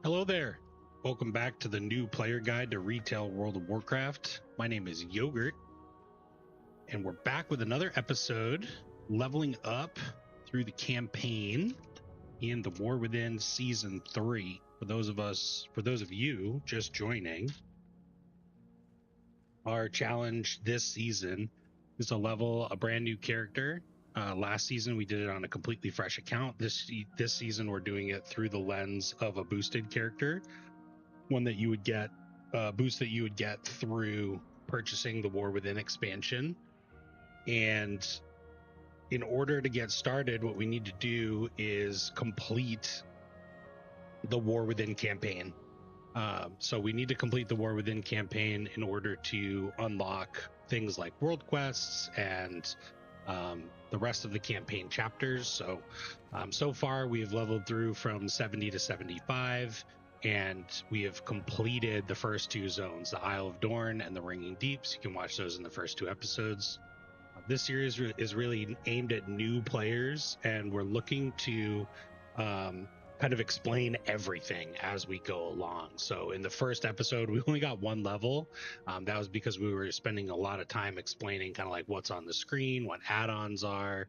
Hello there. Welcome back to the new player guide to retail World of Warcraft. My name is Yogurt, and we're back with another episode, leveling up through the campaign in the War Within Season 3. For those of you just joining, our challenge this season is to level a brand new character. Last season we did it on a completely fresh account. This season we're doing it through the lens of a boosted character, one that you would get, boost that you would get through purchasing the War Within expansion. And in order to get started, what we need to do is complete the War Within campaign. So we need to complete the War Within campaign in order to unlock things like world quests and the rest of the campaign chapters. So far we have leveled through from 70 to 75, and we have completed the first two zones, the Isle of Dorn and the Ringing Deeps. You can watch those in the first two episodes. This series is really aimed at new players, and we're looking to kind of explain everything as we go along. So in the first episode, we only got one level. That was because we were spending a lot of time explaining kind of like what's on the screen, what add-ons are,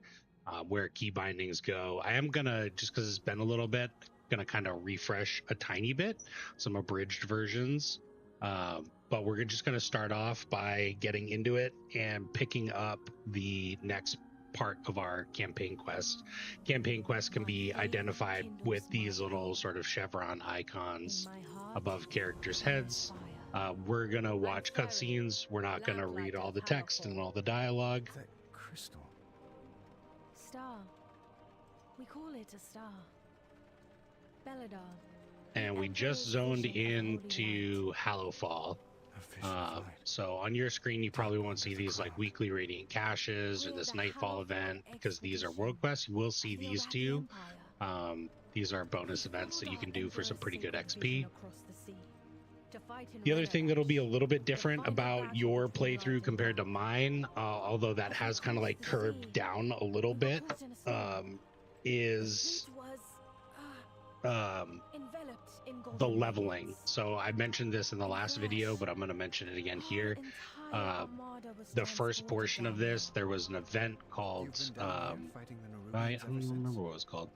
where key bindings go. I am gonna, just because it's been a little bit, gonna kind of refresh a tiny bit, some abridged versions. But we're just gonna start off by getting into it and picking up the next part of our campaign quest. Campaign quests can be identified with these little sort of chevron icons above characters' heads. We're gonna watch cutscenes. We're not gonna read all the text and all the dialogue. That crystal. Star. We call it a star. Belladar. And we just zoned into Hallowfall. So on your screen, you probably won't see these like weekly radiant caches or this nightfall event, because these are world quests. You will see these two. These are bonus events that you can do for some pretty good XP. The other thing that'll be a little bit different about your playthrough compared to mine, although that has kind of like curbed down a little bit, is the leveling. So I mentioned this in the last video, but I'm going to mention it again here. The first portion of this, there was an event called I don't remember what it was called.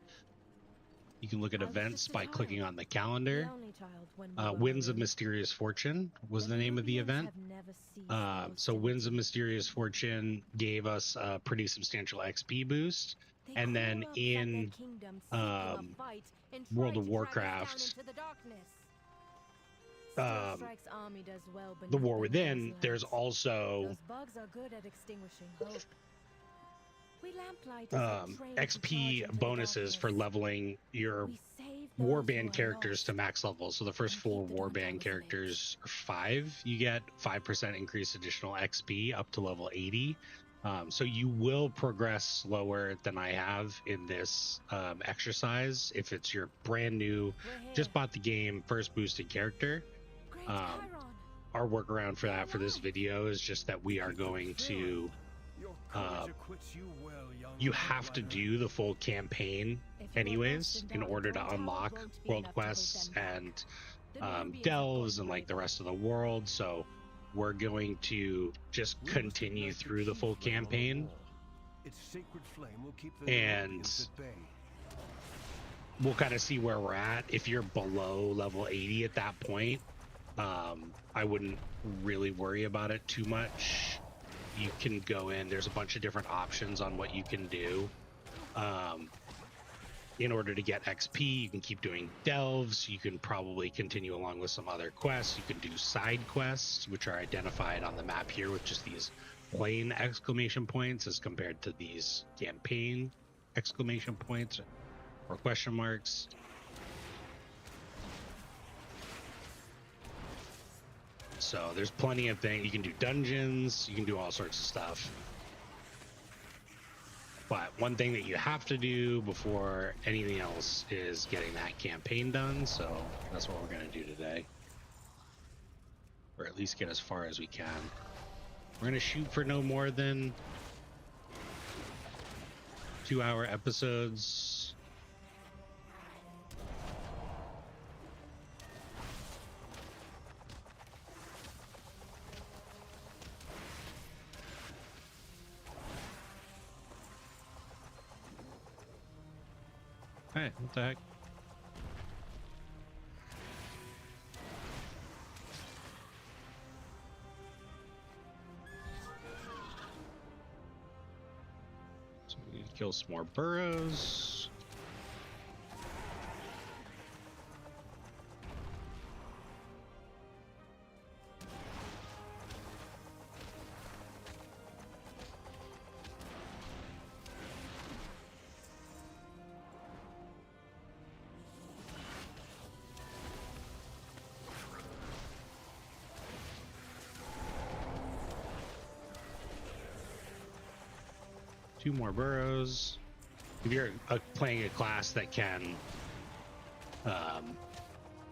You can look at events by clicking on the calendar. Winds of Mysterious Fortune was the name of the event. So Winds of Mysterious Fortune gave us a pretty substantial XP boost. And then in World of Warcraft, the War Within, there's also XP bonuses for leveling your warband characters to max level. So the first 4 warband characters are 5. You get 5% increased additional XP up to level 80. So you will progress slower than I have in this exercise if it's your brand new, just bought the game, first boosted character. Our workaround for that for this video is just that we are going to you have to do the full campaign anyways in order to unlock world quests and delves and like the rest of the world. So we're going to just continue through the full campaign, and we'll kind of see where we're at. If you're below level 80 at that point, I wouldn't really worry about it too much. You can go in, there's a bunch of different options on what you can do in order to get XP. You can keep doing delves. You can probably continue along with some other quests. You can do side quests, which are identified on the map here with just these plain exclamation points as compared to these campaign exclamation points or question marks. So there's plenty of things. You can do dungeons, you can do all sorts of stuff. But one thing that you have to do before anything else is getting that campaign done. So that's what we're going to do today. Or at least get as far as we can. We're going to shoot for no more than 2-hour episodes. Hey, what the heck? So we need to kill some more burrows. Two more burrows. If you're playing a class that can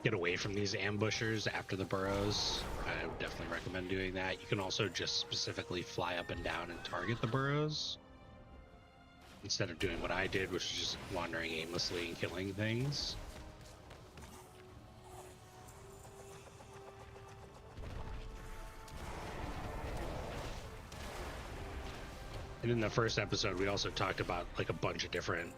get away from these ambushers after the burrows, I would definitely recommend doing that. You can also just specifically fly up and down and target the burrows instead of doing what I did, which is just wandering aimlessly and killing things. And in the first episode, we also talked about like a bunch of different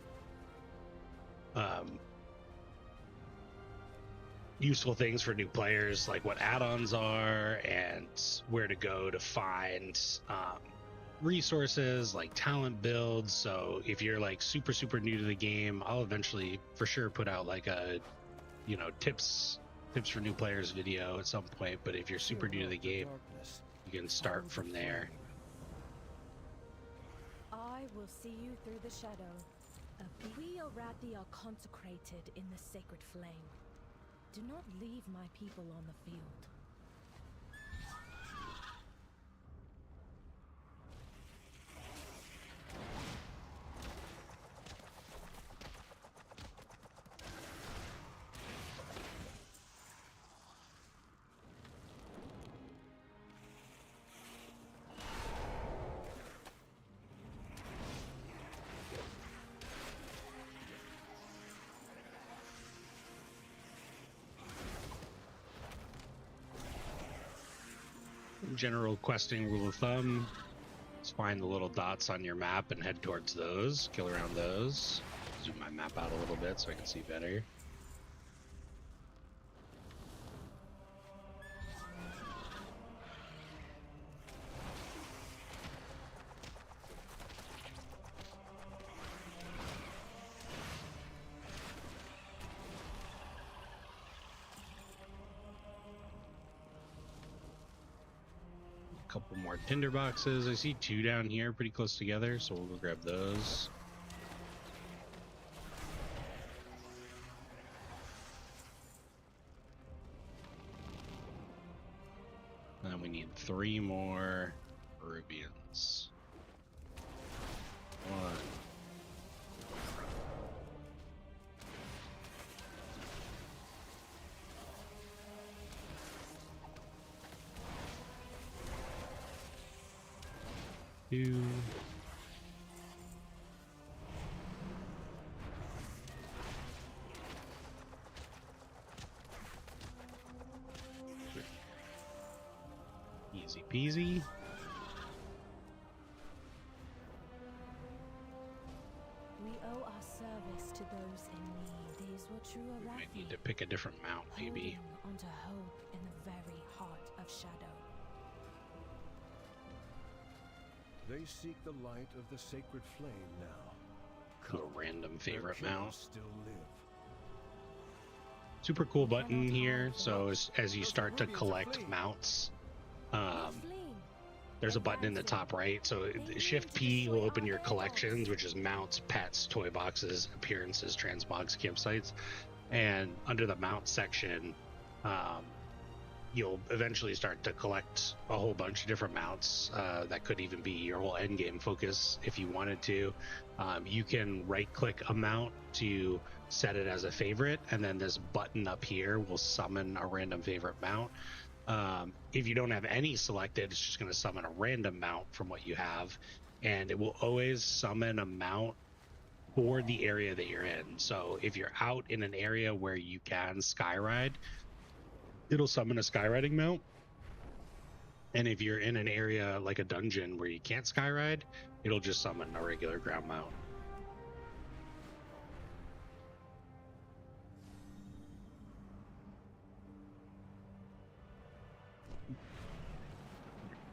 useful things for new players, like what add-ons are and where to go to find resources like talent builds. So if you're like super new to the game, I'll eventually for sure put out like a, you know, tips for new players video at some point. But if you're super new to the game, you can start from there. I will see you through the shadow. We Arathi are consecrated in the sacred flame. Do not leave my people on the field. General questing rule of thumb: just find the little dots on your map and head towards those, kill around those. Zoom my map out a little bit so I can see better. Couple more tinder boxes. I see two down here pretty close together, so we'll go grab those. And then we need 3 more rubians. 1. 2. Easy peasy. We owe our service to those in need. These were true Arathi. Might need to pick a different mount, maybe. Holding onto hope in the very heart of shadow. They seek the light of the sacred flame now. A random favorite Their mount. still live. Super cool button here. So as you start to collect mounts, there's a button in the top right. So Shift P will open your collections, which is mounts, pets, toy boxes, appearances, transmogs, campsites. And under the mount section, you'll eventually start to collect a whole bunch of different mounts. That could even be your whole end game focus if you wanted to. You can right click a mount to set it as a favorite, and then this button up here will summon a random favorite mount. If you don't have any selected, it's just going to summon a random mount from what you have, and it will always summon a mount for the area that you're in. So if you're out in an area where you can skyride, it'll summon a skywriding mount. And if you're in an area like a dungeon where you can't skyride, it'll just summon a regular ground mount.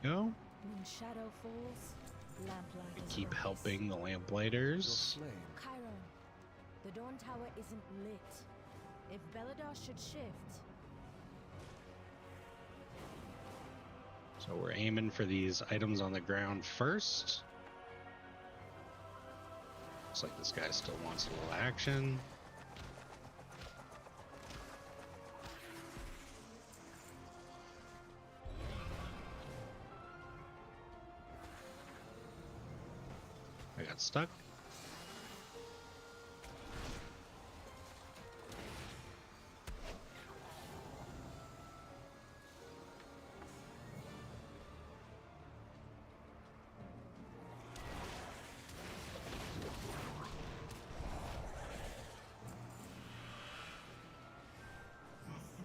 Go. When shadow falls, lamplight is Keep rise. helping the Your lamplighters. flame. Chiron, the Dawn Tower isn't lit. If Beladar should shift, So we're aiming for these items on the ground first. Looks like this guy still wants a little action. I got stuck.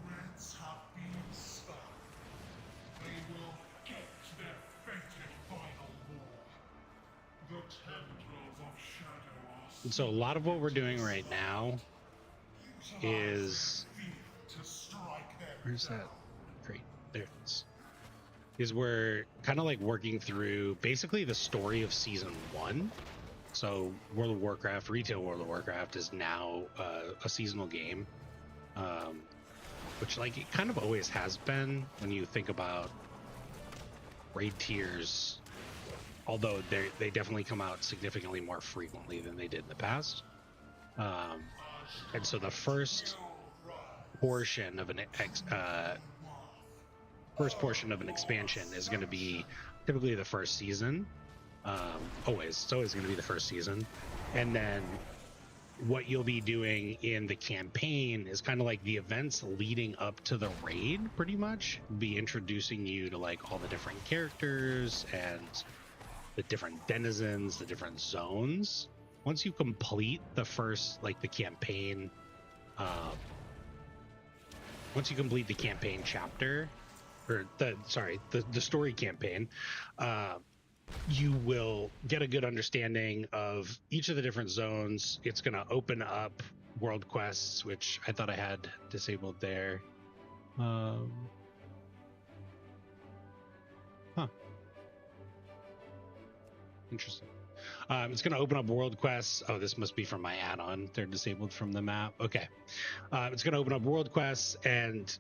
Threads have been spun. They will get their fated final war. The tendrils of shadow are And so a lot of what we're doing right now is, to strike them where's down. that? Great, there it is. Is we're kind of like working through basically the story of season 1. So World of Warcraft, retail World of Warcraft is now a seasonal game, which like it kind of always has been when you think about raid tiers. Although they definitely come out significantly more frequently than they did in the past. And so the first portion of an expansion is going to be typically the first season. It's always going to be the first season. And then what you'll be doing in the campaign is kind of like the events leading up to the raid, pretty much. Be introducing you to like all the different characters and the different denizens, the different zones. Once you complete the first, like the campaign, once you complete the campaign chapter, or the story campaign, you will get a good understanding of each of the different zones. It's going to open up world quests, which I thought I had disabled there. Interesting. It's going to open up world quests. Oh, this must be from my add-on. They're disabled from the map. Okay. It's going to open up world quests, and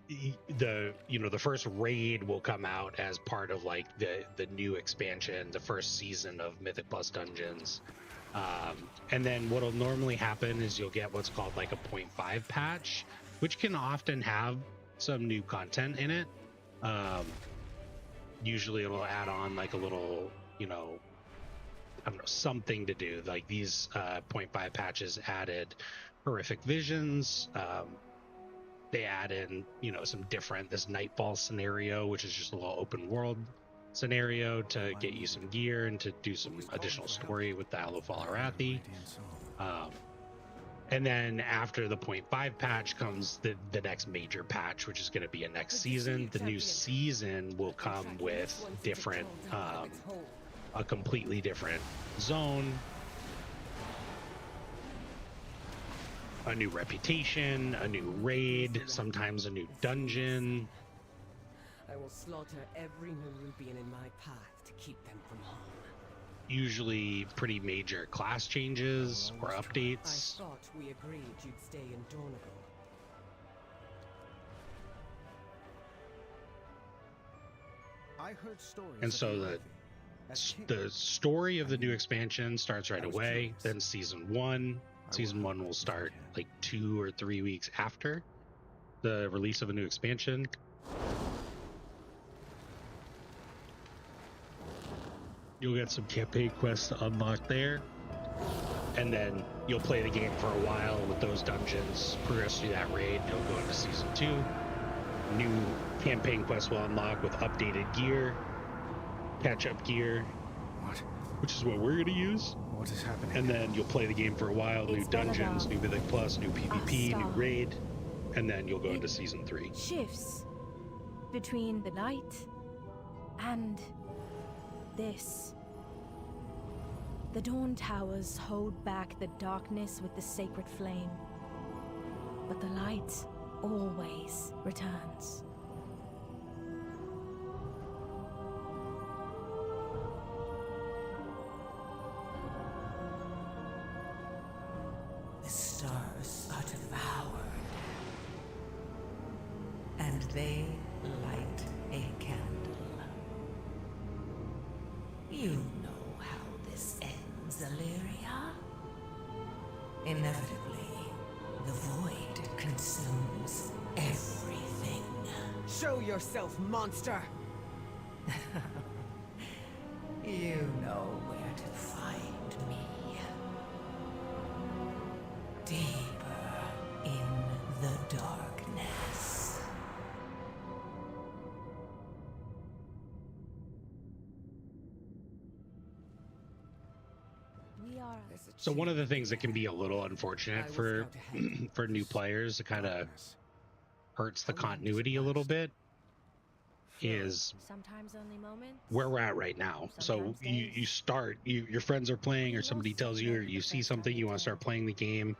the first raid will come out as part of like the new expansion, the first season of Mythic Plus Dungeons. And then what'll normally happen is you'll get what's called like a 0.5 patch, which can often have some new content in it. Usually it'll add on like a little, I don't know, something to do. Like these 0.5 patches added horrific visions. They add in, some different, this Nightfall scenario, which is just a little open world scenario to get you some gear and to do some additional story with the Hallowfall Campaign. And then after the 0.5 patch comes the next major patch, which is going to be a next season. The new season will come with different, a completely different zone, a new reputation, a new raid, sometimes a new dungeon. I will slaughter every Nerubian in my path to keep them from harm. Usually pretty major class changes or updates. I thought we agreed you'd stay in Dornigal. I heard stories. And so the story of the new expansion starts right away. Then season 1 will start like 2 or 3 weeks after the release of a new expansion. You'll get some campaign quests to unlock there, and then you'll play the game for a while with those dungeons, progress through that raid. You'll go into season 2. New campaign quests will unlock with updated gear, catch-up gear, which is what we're going to use. What is happening? And then you'll play the game for a while. New dungeons, new Mythic Plus, new PvP, new raid, and then you'll go into season 3. Shifts between the light and this. The Dawn Towers hold back the darkness with the sacred flame, but the light always returns. devoured. And they light a candle. You know how this ends, Illyria. Inevitably, the void consumes everything. Show yourself, monster! You know where to find me. Deeper in the darkness. We are. So one of the things that can be a little unfortunate for for new players, it kind of hurts the continuity a little bit, is Sometimes only moments. where we're at right now. So you start, your friends are playing, or somebody tells you, or you see something, you want to start playing the game.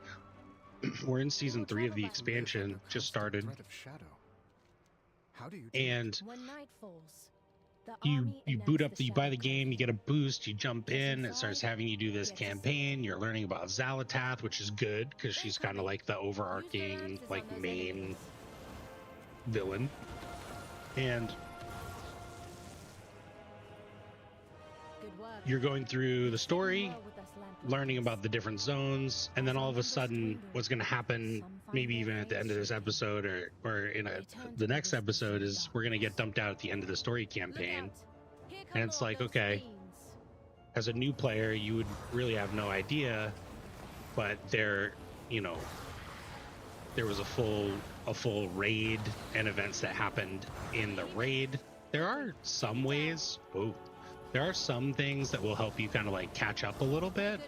We're in season 3 of the expansion, just started, Threat of shadow. How do you do and When night falls, the you army boot enacts up, you buy shadow the game, you get a boost, you jump in, it starts inside, having you do this get to campaign. You're learning about Xalatath, which is good because she's kind of like the overarching, like, main villain. And Good work. you're going through the story, Well with us, lamplights. learning about the different zones, and then all of a sudden what's going to happen, maybe even at the end of this episode, or in the next episode, is we're going to get dumped out at the end of the story Look campaign. out. Here come And it's all like, those okay, fiends. as a new player, you would really have no idea, but there was a full raid and events that happened in the raid. There are some ways, there are some things that will help you kind of like catch up a little bit.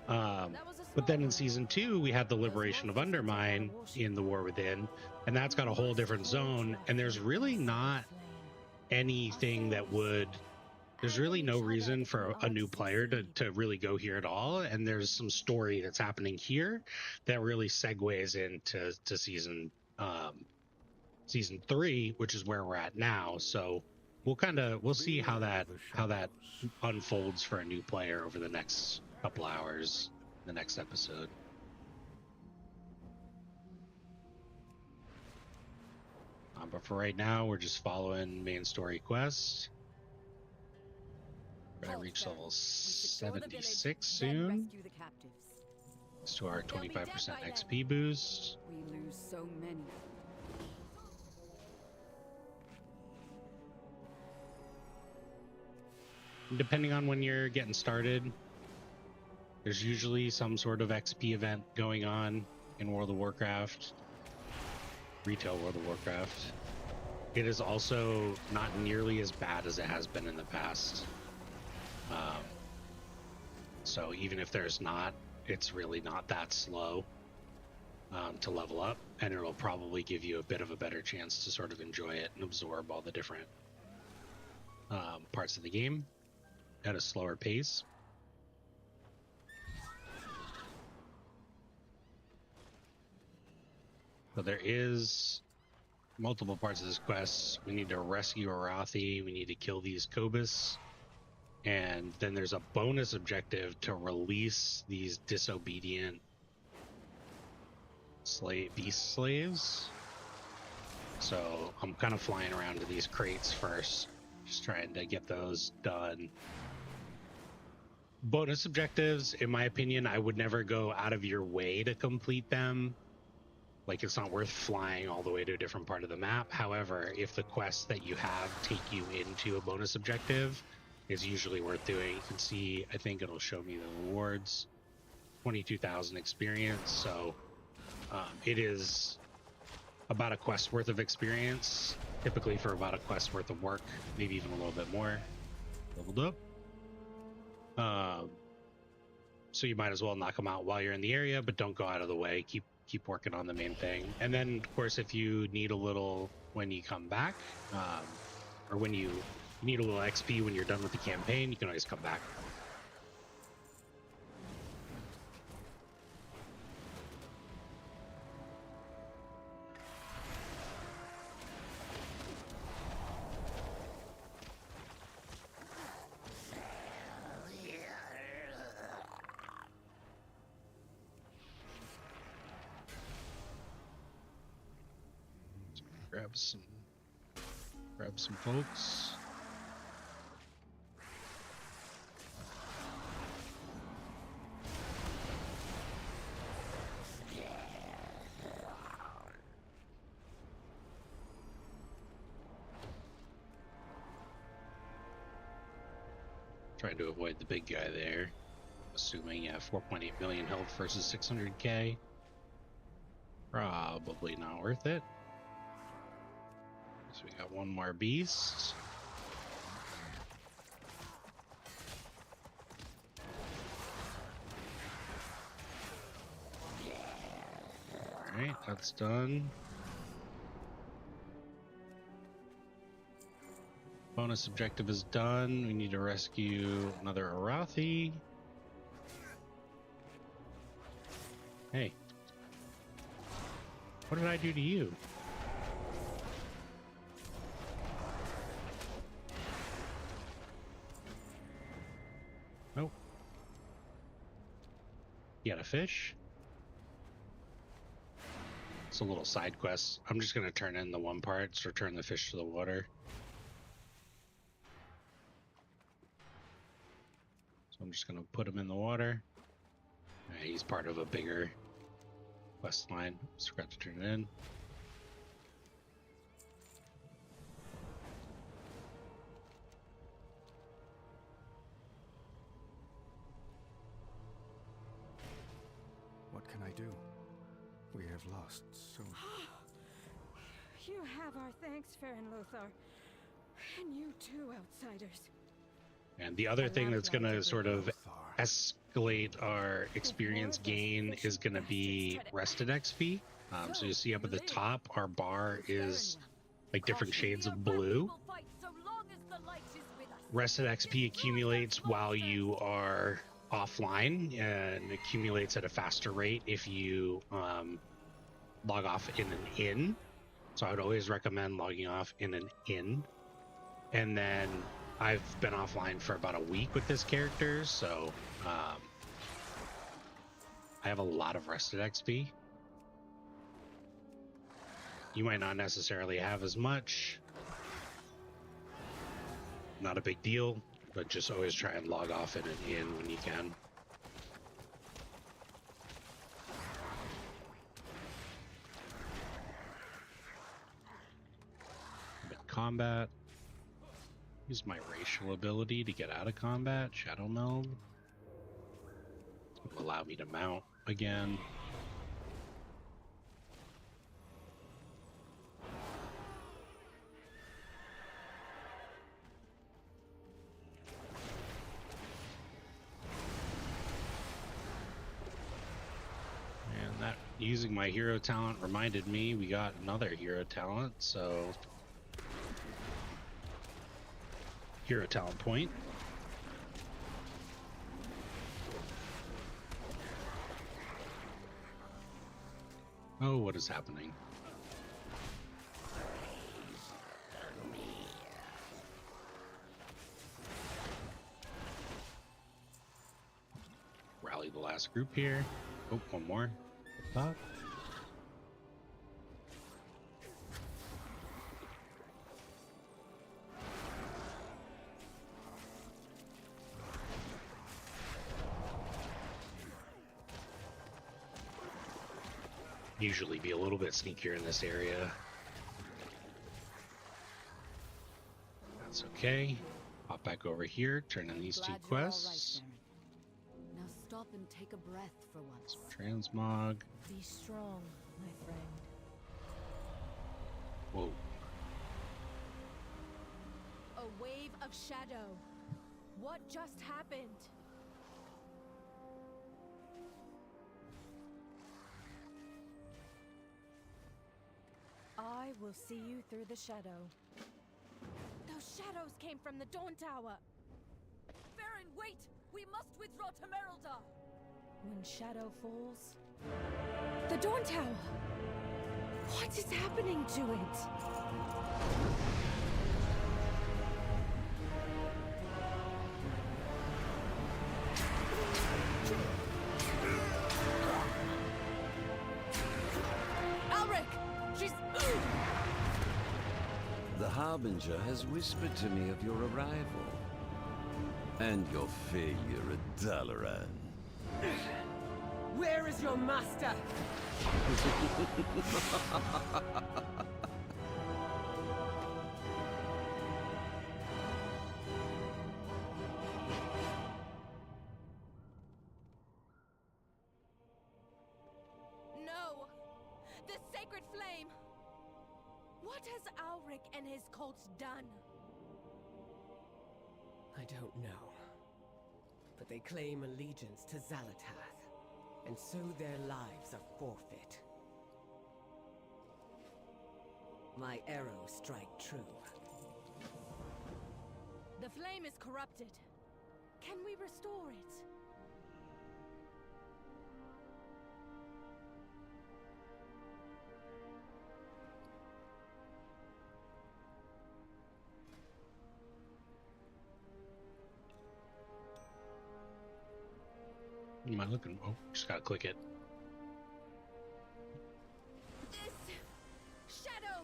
Goodness. But then in season 2, we had the liberation of Undermine in the War Within, and that's got a whole different zone. And there's really not anything that would, there's really no reason for a new player to really go here at all. And there's some story that's happening here that really segues into season 3, which is where we're at now. So we'll see how that unfolds for a new player over the next couple hours, the next episode. But for right now, we're just following main story quest. We're gonna reach level 76 soon. It's to our 25% XP boost. We lose so many. Depending on when you're getting started, there's usually some sort of XP event going on in World of Warcraft, retail World of Warcraft. It is also not nearly as bad as it has been in the past. So even if there's not, it's really not that slow to level up, and it'll probably give you a bit of a better chance to sort of enjoy it and absorb all the different parts of the game at a slower pace. So there is multiple parts of this quest. We need to rescue Arathi, we need to kill these Kobus, and then there's a bonus objective to release these disobedient beast slaves. So I'm kind of flying around to these crates first, just trying to get those done. Bonus objectives, in my opinion, I would never go out of your way to complete them. Like, it's not worth flying all the way to a different part of the map. However, if the quests that you have take you into a bonus objective, it's usually worth doing. You can see, I think it'll show me the rewards. 22,000 experience, so it is about a quest worth of experience, typically for about a quest worth of work, maybe even a little bit more. Leveled up. So you might as well knock them out while you're in the area, but don't go out of the way. Keep working on the main thing. And then, of course, if you need a little when you come back, or when you need a little XP when you're done with the campaign, you can always come back. Grab some folks. Trying to avoid the big guy there. Assuming, yeah, 4.8 million health versus 600k. Probably not worth it. So we got one more beast. Alright, that's done. Bonus objective is done. We need to rescue another Arathi. Hey. What did I do to you? Nope. You got a fish? It's a little side quest. I'm just going to turn in the one part, so return the fish to the water. So I'm just going to put him in the water. He's part of a bigger quest line. Just forgot to turn it in. What can I do? We have lost so much. You have our thanks, Farron Lothar. And you too, outsiders. And the other thing that's going to sort of escalate our experience gain is going to be rested XP. So you see up at the top, our bar is like different shades of blue. Rested XP accumulates while you are offline and accumulates at a faster rate if you log off in an inn. So I would always recommend logging off in an inn. And then I've been offline for about a week with this character, so I have a lot of rested XP. You might not necessarily have as much. Not a big deal, but just always try and log off in an inn when you can. Combat. Use my racial ability to get out of combat. Shadow Meld. Will allow me to mount again. And that, using my hero talent reminded me we got another hero talent, so hero talent point. Oh, what is happening? Rally the last group here. Oh, one more. Top. Usually be a little bit sneakier in this area. That's okay. Hop back over here, turn in these two quests. Now stop and take a breath for once. Transmog. Be strong, my friend. Whoa. A wave of shadow. What just happened? I will see you through the shadow. Those shadows came from the Dawn Tower. Baron, wait! We must withdraw to Merildar! When shadow falls... The Dawn Tower! What is happening to it? Harbinger has whispered to me of your arrival. And your failure at Dalaran. Where is your master? No! The sacred flame! What has Alric and his cults done? I don't know. But they claim allegiance to Azj-Kahet, and so their lives are forfeit. My arrows strike true. The flame is corrupted. Can we restore it? Am I looking? Oh, just gotta click it. This shadow.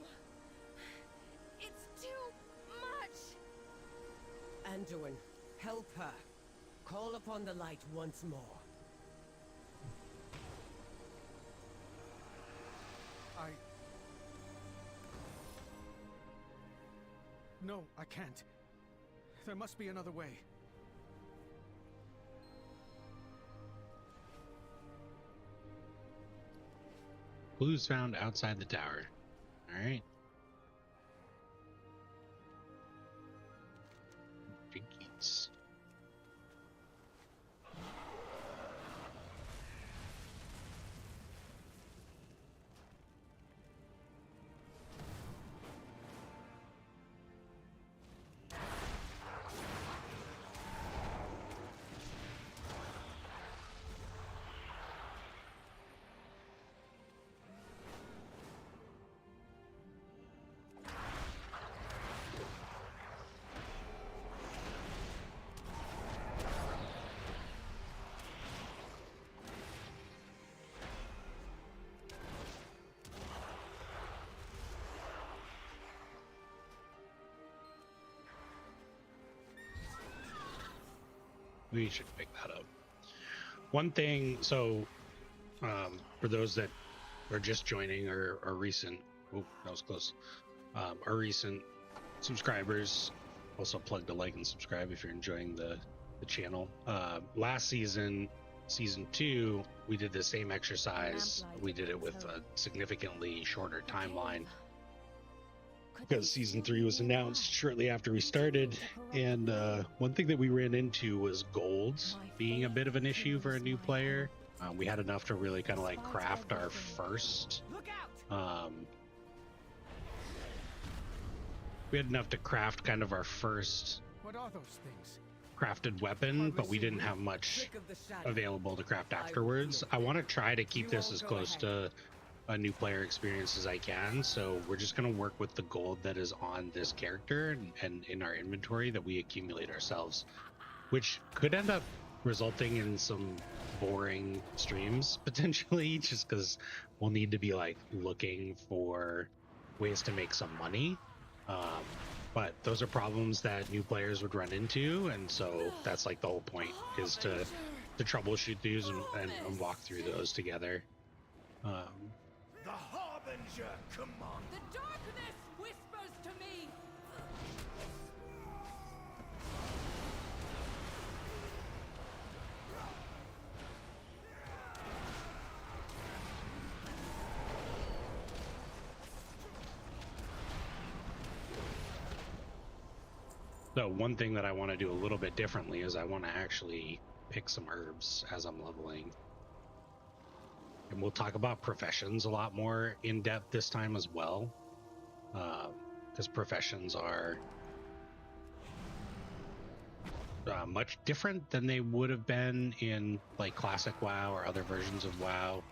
It's too much. Anduin, help her. Call upon the light once more. No, I can't. There must be another way. Clues found outside the tower. All right. Jinkies. We should pick that up. One thing, so for those that are just joining or recent, oh, that was close, our recent subscribers, also plug to like and subscribe if you're enjoying the channel. Last season, season 2, we did the same exercise. We did it with a significantly shorter timeline, because season 3 was announced shortly after we started, and one thing that we ran into was golds being a bit of an issue for a new player. We had enough to really kind of like craft our first we had enough to craft kind of our first What are those things? crafted weapon, but we didn't have much available to craft afterwards. I want to try to keep this as close to a new player experience as I can, so we're just going to work with the gold that is on this character and in our inventory that we accumulate ourselves, which could end up resulting in some boring streams potentially, just because we'll need to be like looking for ways to make some money, but those are problems that new players would run into, and so that's like the whole point, is to troubleshoot these and walk through those together. The Harbinger command. The darkness whispers to me. So one thing that I want to do a little bit differently is I want to actually pick some herbs as I'm leveling. And we'll talk about professions a lot more in depth this time as well, because professions are much different than they would have been in like classic WoW or other versions of WoW.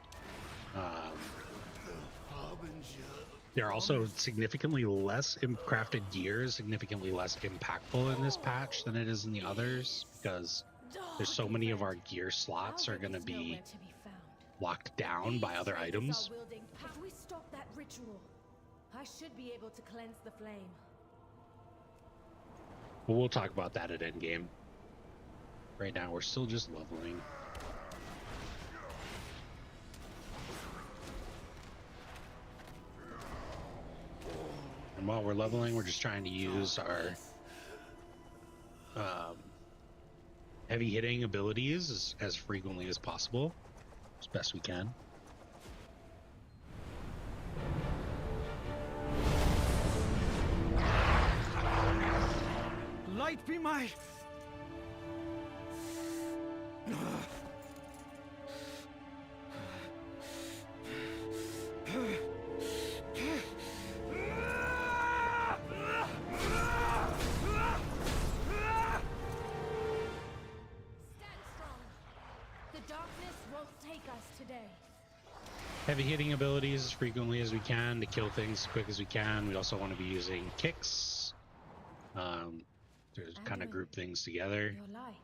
They're also significantly less crafted gear, significantly less impactful in this patch than it is in the others, because there's so many of our gear slots are going to be locked down by other items. If we stop that ritual, I should be able to cleanse the flame. But we'll talk about that at endgame. Right now, we're still just leveling. And while we're leveling, we're just trying to use our heavy hitting abilities as frequently as possible, as best we can. Light be my... Heavy hitting abilities as frequently as we can to kill things as quick as we can. We also want to be using kicks to kind of group things together. Your light.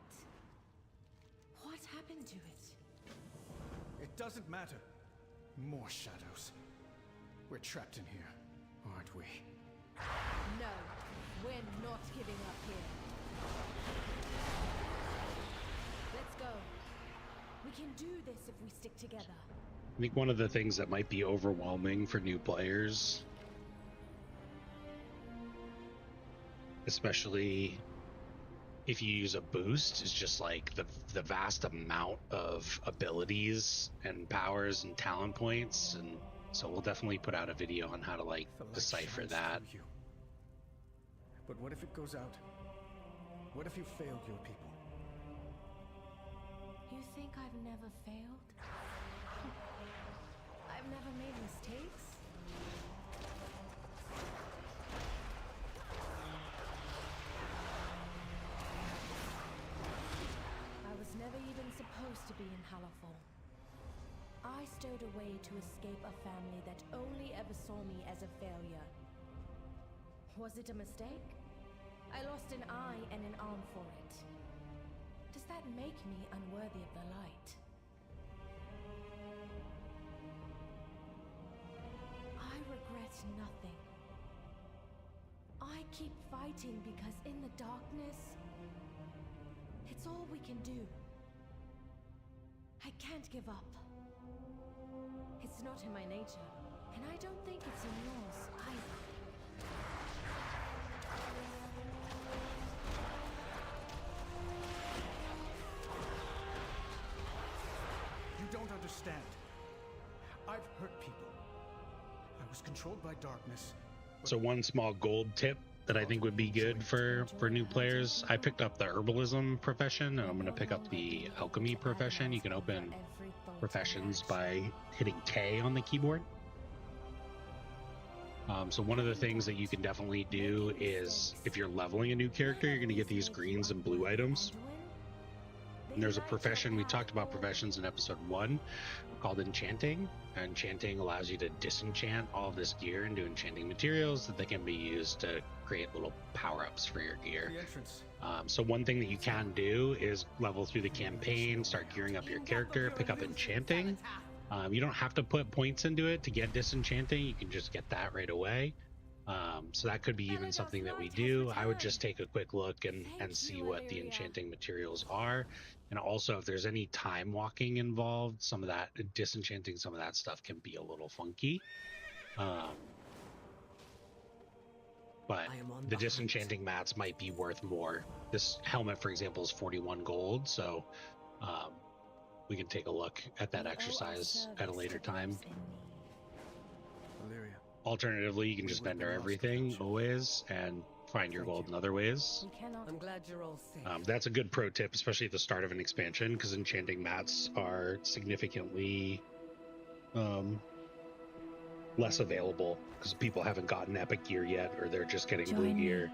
What happened to it? It doesn't matter. More shadows. We're trapped in here, aren't we? No, we're not giving up here. Let's go. We can do this if we stick together. I think one of the things that might be overwhelming for new players, especially if you use a boost, is just like the vast amount of abilities and powers and talent points. And so we'll definitely put out a video on how to like decipher that. You. But what if it goes out? What if you failed your people? You think I've never failed? I've never made mistakes? I was never even supposed to be in Hallowfall. I stowed away to escape a family that only ever saw me as a failure. Was it a mistake? I lost an eye and an arm for it. Does that make me unworthy of the light? I regret nothing. I keep fighting because in the darkness, it's all we can do. I can't give up. It's not in my nature, and I don't think it's in yours either. You don't understand. I've hurt people. I was controlled by darkness. So one small gold tip that I think would be good for new players, I picked up the herbalism profession, and I'm going to pick up the alchemy profession. You can open professions by hitting K on the keyboard. So one of the things that you can definitely do is, if you're leveling a new character, you're going to get these greens and blue items. And there's a profession, we talked about professions in episode 1, called enchanting. Enchanting allows you to disenchant all of this gear into enchanting materials that they can be used to create little power-ups for your gear. So one thing that you can do is level through the campaign, start gearing up your character, pick up enchanting. You don't have to put points into it to get disenchanting. You can just get that right away. So that could be even something that we do. I would just take a quick look and see what the enchanting materials are. And also, if there's any time walking involved, some of that disenchanting, some of that stuff can be a little funky. But the disenchanting mats might be worth more. This helmet, for example, is 41 gold. So we can take a look at that exercise at a later time. Valeria. Alternatively, you can just vendor everything always and find your gold in other ways. I'm glad you're all safe. That's a good pro tip, especially at the start of an expansion, because enchanting mats are significantly less available because people haven't gotten epic gear yet, or they're just getting blue gear.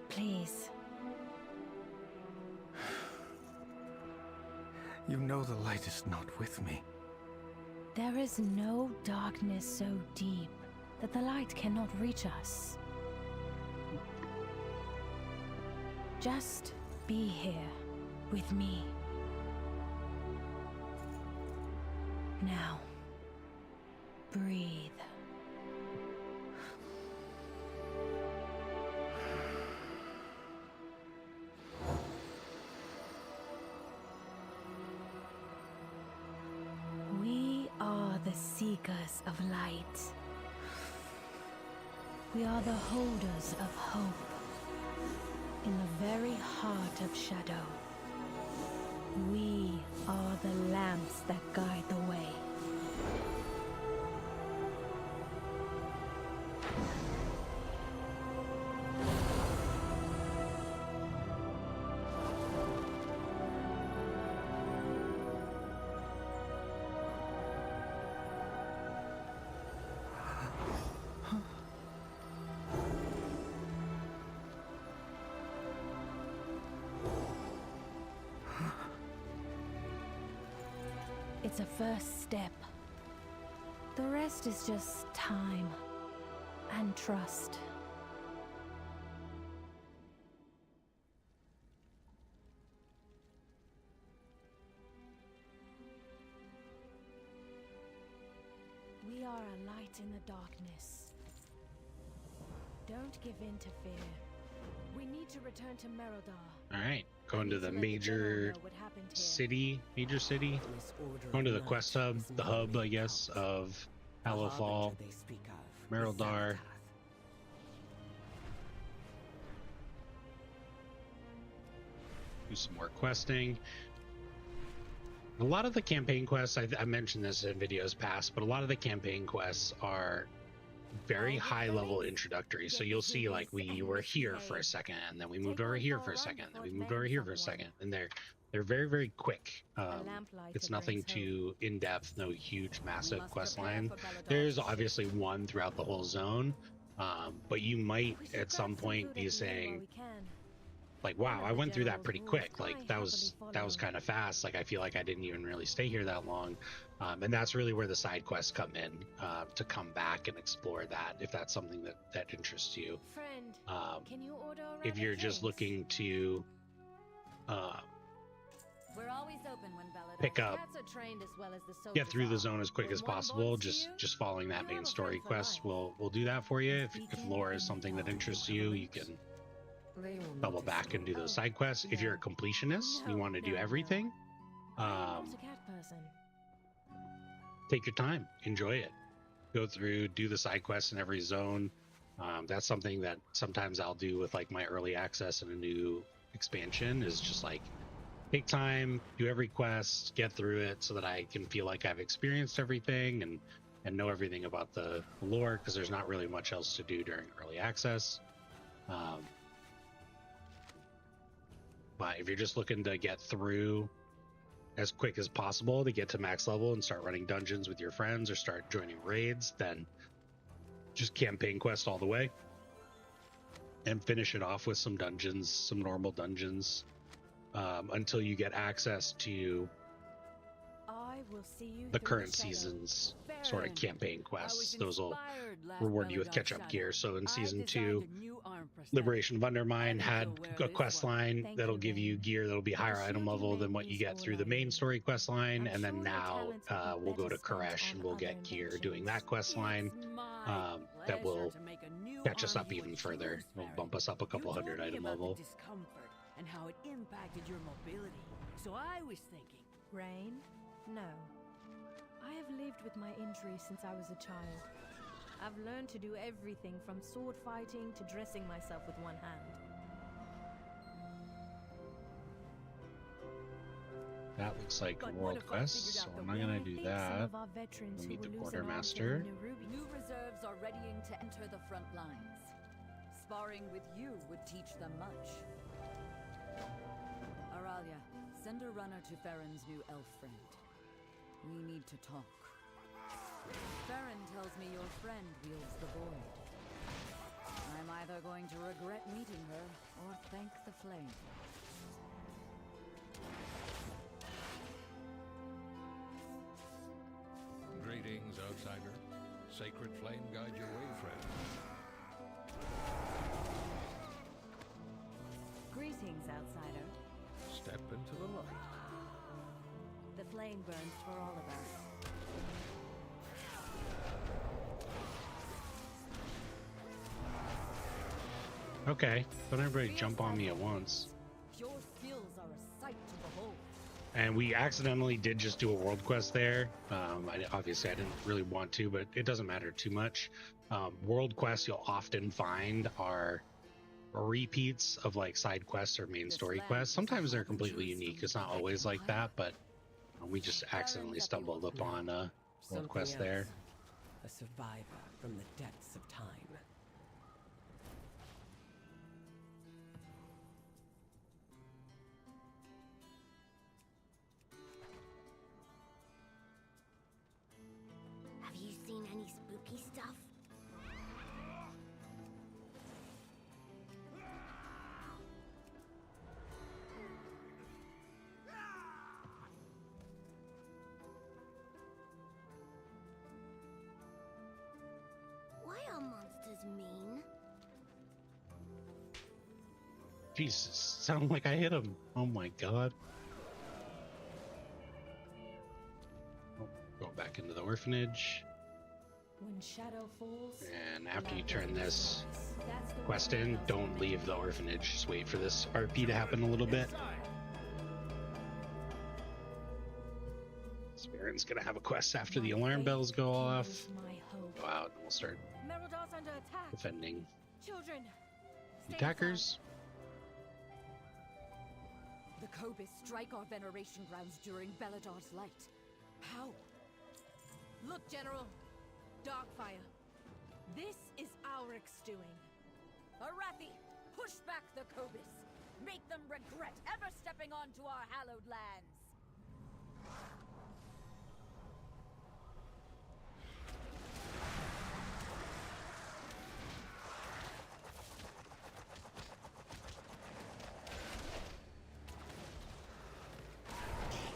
Please. You know the light is not with me. There is no darkness so deep that the light cannot reach us. Just be here with me. Now, breathe. seekers of light. We are the holders of hope. In the very heart of shadow, we are the lamps that guide the way. It's a first step. The rest is just time and trust. We are a light in the darkness. Don't give in to fear. We need to return to Merodar. All right, going to the major city, going to the quest hub, the hub, I guess, of Hallowfall, Merodar. Do some more questing. A lot of the campaign quests, I mentioned this in videos past, but a lot of the campaign quests are very high level introductory. So you'll see like we were here for a second, and then we moved over here for a second, then we moved over here for a second, and they're very, very quick. It's nothing too in-depth, no huge massive quest line. There's obviously one throughout the whole zone, but you might at some point be saying like, wow, I went through that pretty quick. Like that was kind of fast. Like I feel like I didn't even really stay here that long. And that's really where the side quests come in, to come back and explore that, if that's something that interests you. Can you order if you're just looking to We're always open when Belladonna pick up, Cats are trained as well as the get through the soldiers are. zone as quick as possible, just following that main story quest will do that for you. If lore is something that interests you, you can double back and do those side quests. If you're a completionist, you want to do everything, I'm not a cat person. take your time, enjoy it, go through, do the side quests in every zone. That's something that sometimes I'll do with like my early access in a new expansion, is just like take time, do every quest, get through it so that I can feel like I've experienced everything and know everything about the lore, because there's not really much else to do during early access. But if you're just looking to get through as quick as possible to get to max level and start running dungeons with your friends or start joining raids, then just campaign quest all the way and finish it off with some dungeons, some normal dungeons, until you get access to I will see you the through current shadow. season's sort of Baron, campaign quests. Those will inspired last reward you with Belladonna catch-up Shadow. gear. So in I season designed 2, a new arm prosthetic. Liberation of Undermine had Others will a wear quest this one. line Thank that'll you, give you Rain. gear that'll be higher The item shield you level than made what you means get all through the I main need. story quest line. I'm And then sure your now talents would be we'll go better to spent Koresh and on we'll other get gear doing inventions. that quest line. It's my That will pleasure to make a new catch us arm up you even would further. choose, It'll Baron. bump us up a couple You told hundred me item about level. the discomfort and how it impacted your mobility. So I was thinking, Rain? No. I have lived with my injury since I was a child. I've learned to do everything from sword fighting to dressing myself with one hand. That looks like a But what world if I quest, figured so out the I'm not gonna I do think that. some of our veterans We'll who meet the will lose an arm to quartermaster. the Nerubi. new reserves are readying to enter the front lines. Sparring with you would teach them much. Aralia, send a runner to Farron's new elf friend. We need to talk. Farron tells me your friend wields the void. I'm either going to regret meeting her or thank the flame. Greetings, outsider. Sacred flame guide your way, friend. Greetings, outsider. Step into the light. The flame burns for all of us. Okay, don't everybody jump on me at once. Your skills are a sight to behold. And we accidentally did just do a world quest there. Obviously, I didn't really want to, but it doesn't matter too much. World quests you'll often find are repeats of like side quests or main story quests. Sometimes they're completely unique. It's not always like that, but we just accidentally stumbled upon a world quest there. A survivor from the depths of time. Have you seen any spooky stuff? Why are monsters mean? Jesus, sound like I hit him. Oh my god. Oh, go back into the orphanage. When shadow falls, And after you turn this quest in, don't leave the orphanage. Just wait for this RP to happen a little bit. Spirit's gonna have a quest after the alarm bells go off. Go out and we'll start Meridar's under attack. defending Children, the attackers. The Kobis strike our veneration grounds during Beladar's light. How? look, General. Darkfire. This is Auric's doing. Arathi, push back the Kobis. Make them regret ever stepping onto our hallowed lands.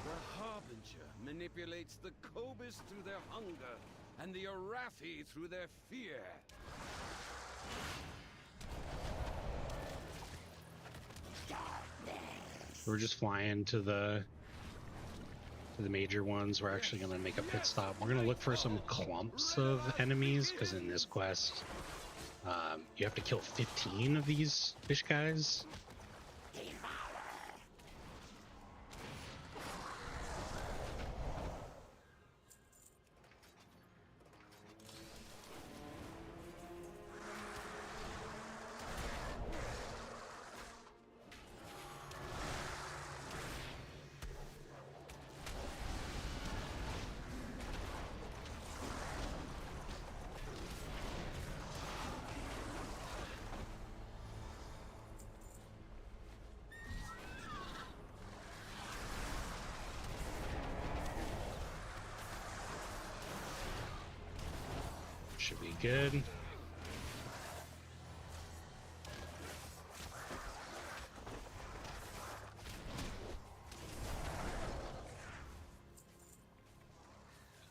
The Harbinger manipulates the Kobis through their hunger, and the Arathi through their fear. We're just flying to the major ones. We're actually going to make a pit stop. We're going to look for some clumps of enemies, because in this quest, you have to kill 15 of these fish guys. Should be good.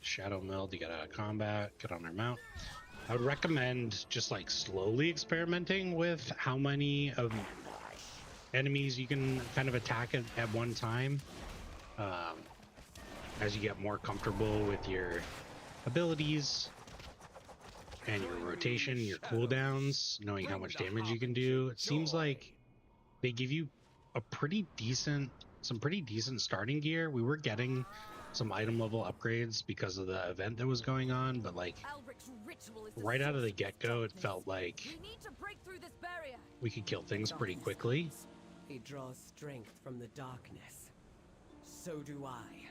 Shadow meld, you get out of combat, get on their mount. I would recommend just like slowly experimenting with how many of enemies you can kind of attack at one time. As you get more comfortable with your abilities and your rotation, your cooldowns, knowing how much damage you can do. It seems like they give you a some pretty decent starting gear. We were getting some item level upgrades because of the event that was going on, but like right out of the get-go, it felt like we could kill things pretty quickly. He draws strength from the darkness. So do I.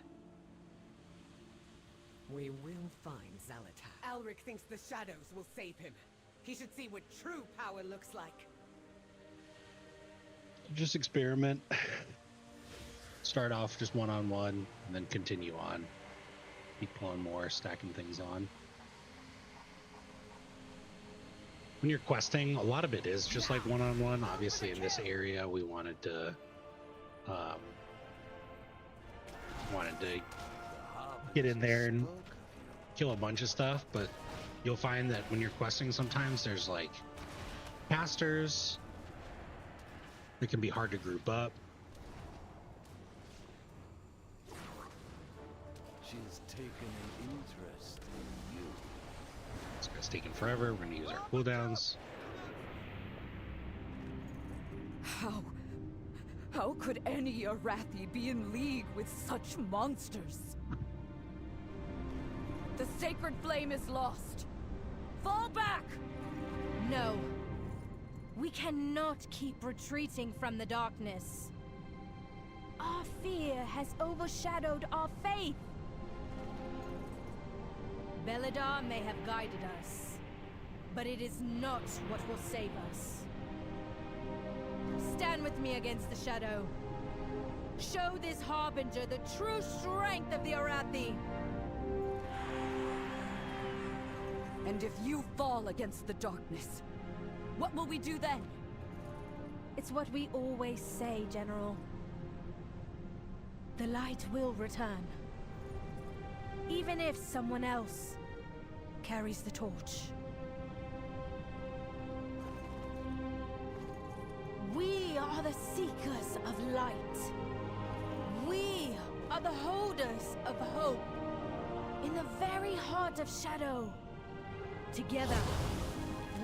We will find Xalatath. Alric thinks the shadows will save him. He should see what true power looks like. Just experiment. Start off just one-on-one, and then continue on. Keep pulling more, stacking things on. When you're questing, a lot of it is just like one-on-one. Obviously, in this area, we wanted to get in there and kill a bunch of stuff, but you'll find that when you're questing, sometimes there's like casters that can be hard to group up. She's taken an interest in you. This guy's taking forever. We're gonna use our cooldowns. How could any Arathi be in league with such monsters? The sacred flame is lost. Fall back! No. We cannot keep retreating from the darkness. Our fear has overshadowed our faith. Belladar may have guided us, but it is not what will save us. Stand with me against the shadow. Show this Harbinger the true strength of the Arathi. And if you fall against the darkness, what will we do then? It's what we always say, General. The light will return. Even if someone else carries the torch. We are the seekers of light. We are the holders of hope. In the very heart of shadow. Together,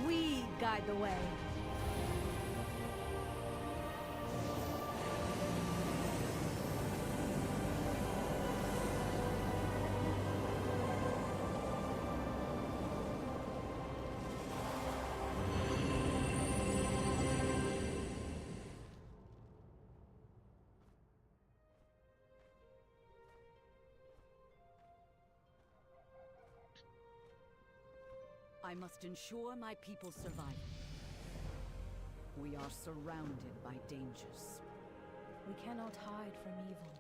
we guide the way. I must ensure my people's survival. We are surrounded by dangers. We cannot hide from evil.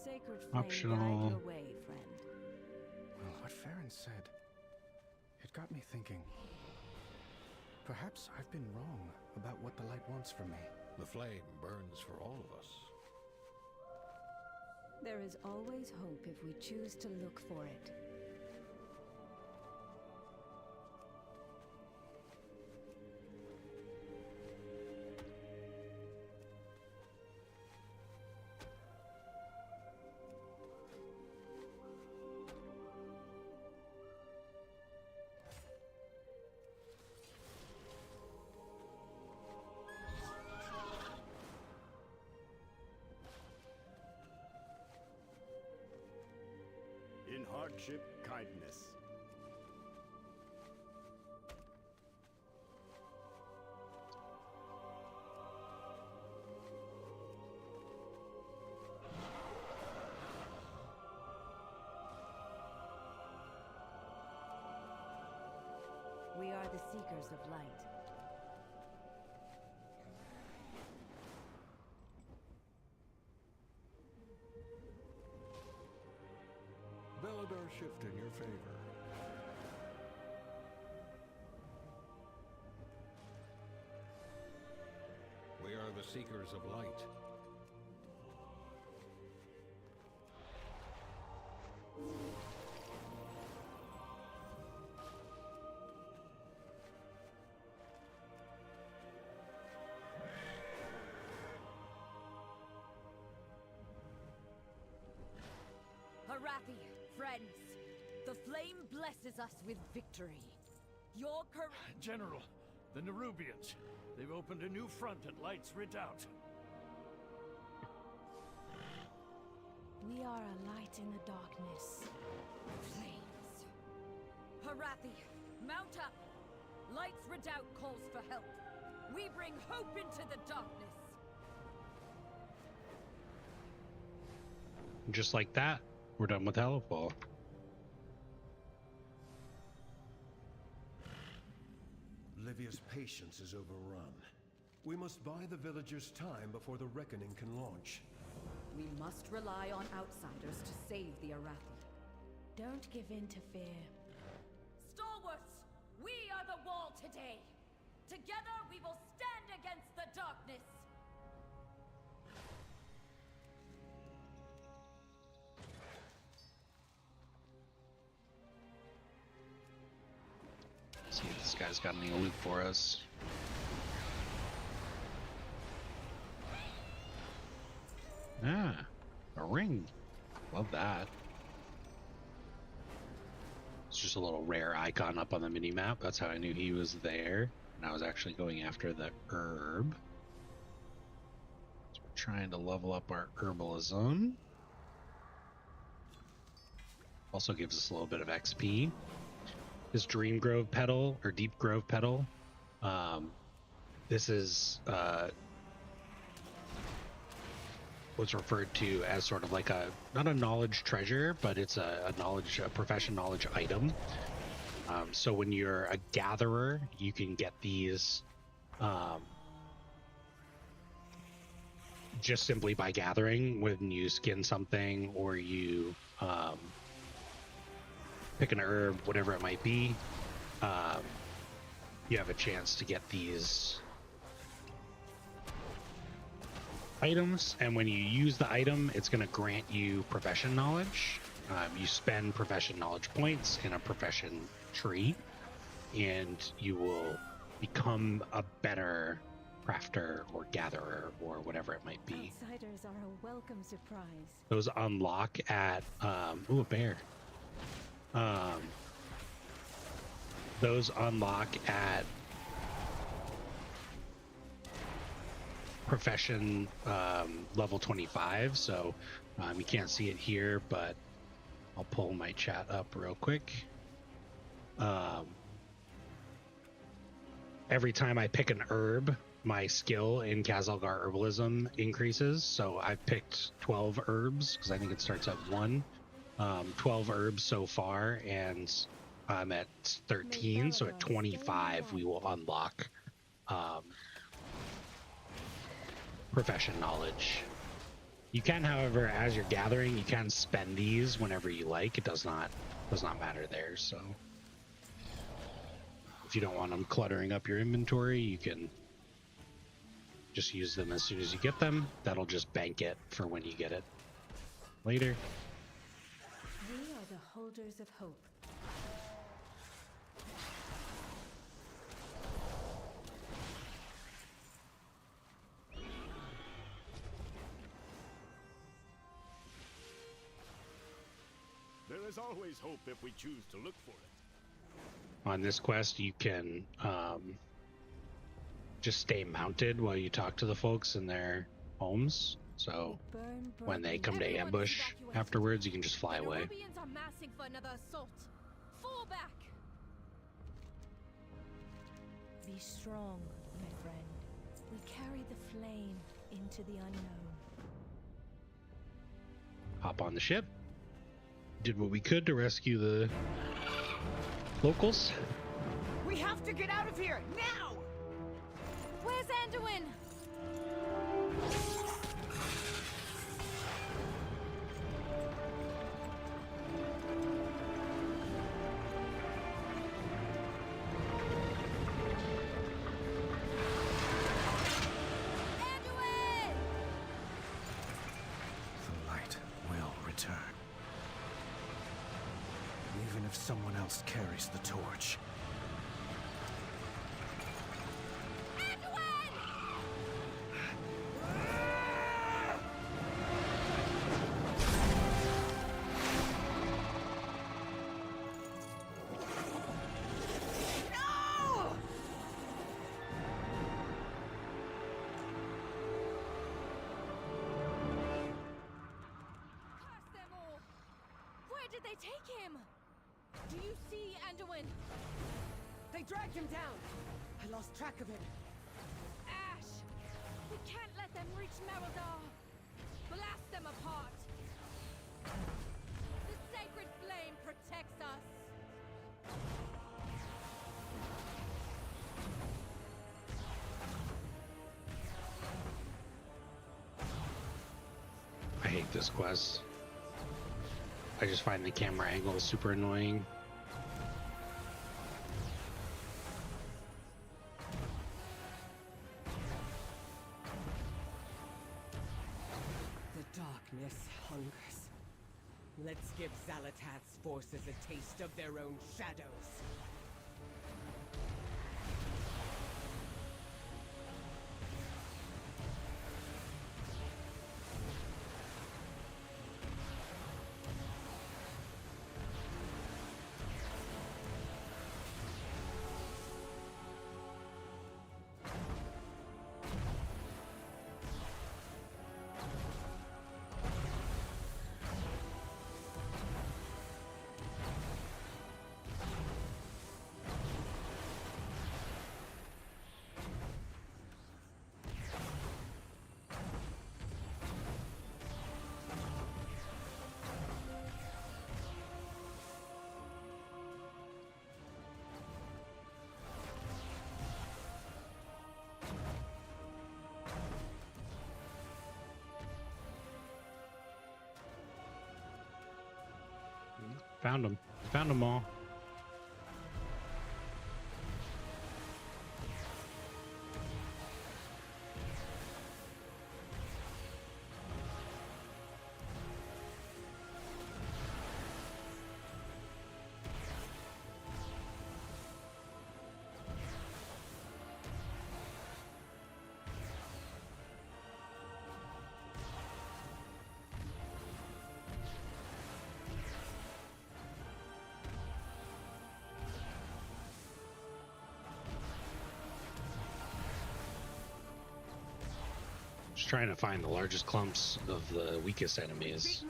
Sacred flame, Optional. guide your way, friend. Well, what Farron said, it got me thinking. Perhaps I've been wrong about what the light wants from me. The flame burns for all of us. There is always hope if we choose to look for it. In hardship, kindness. We are the seekers of light. Belladar shift in your favor. We are the seekers of light. Arathi, friends, the flame blesses us with victory. Your courage... General, the Nerubians. They've opened a new front at Light's Redoubt. We are a light in the darkness. Flames. Arathi, mount up! Light's Redoubt calls for help. We bring hope into the darkness. Just like that, we're done with Hallowfall. Livia's patience is overrun. We must buy the villagers time before the reckoning can launch. We must rely on outsiders to save the Arathi. Don't give in to fear. Stalwarts, we are the wall today. Together we will stand against the darkness. See if this guy's got any loot for us. Ah, a ring. Love that. It's just a little rare icon up on the mini-map. That's how I knew he was there. And I was actually going after the herb. So we're trying to level up our herbalism. Also gives us a little bit of XP. This Dream Grove petal, or Deep Grove petal, this is what's referred to as sort of like a, not a knowledge treasure, but it's a profession knowledge item. So when you're a gatherer, you can get these just simply by gathering. When you skin something or you pick an herb, whatever it might be, you have a chance to get these items, and when you use the item, it's going to grant you profession knowledge. You spend profession knowledge points in a profession tree, and you will become a better crafter or gatherer or whatever it might be. Outsiders are a welcome surprise. Those unlock at ooh, a bear. Those unlock at profession level 25, so you can't see it here, but I'll pull my chat up real quick. Every time I pick an herb, my skill in Khazalgar herbalism increases. So I've picked 12 herbs because I think it starts at 1. 12 herbs so far, and I'm at 13, so at 25 we will unlock profession knowledge. You can, however, as you're gathering, you can spend these whenever you like. It does not matter there. So if you don't want them cluttering up your inventory, you can just use them as soon as you get them. That'll just bank it for when you get it later. We are the holders of hope. There is always hope if we choose to look for it. On this quest, you can just stay mounted while you talk to the folks in their homes. So when they come to ambush afterwards, you can just fly away. The Nerubians are massing for another assault. Fall back. Be strong, my friend. We carry the flame into the unknown. Hop on the ship. Did what we could to rescue the locals. We have to get out of here now. Where's Anduin? The light will return. Even if someone else carries the torch. Did they take him? Do you see Anduin? They dragged him down. I lost track of him. Ash! We can't let them reach Merodar. Blast them apart. The sacred flame protects us. I hate this quest. I just find the camera angle super annoying. The darkness hungers. Let's give Xalatath's forces a taste of their own shadows. Found them. Found them all. Just trying to find the largest clumps of the weakest enemies,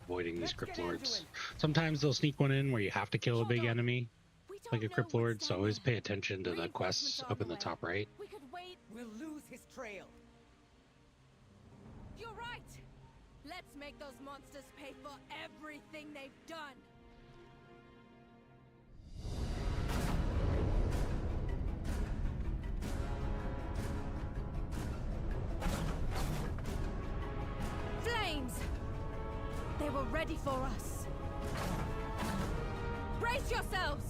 avoiding these Crypt Lords. Sometimes they'll sneak one in where you have to kill a big enemy, like a Crypt Lord, so always pay attention to the quests up in the top right. We could wait. We'll lose his trail. You're right. Let's make those monsters pay for everything they've done. Flames! They were ready for us. Brace yourselves!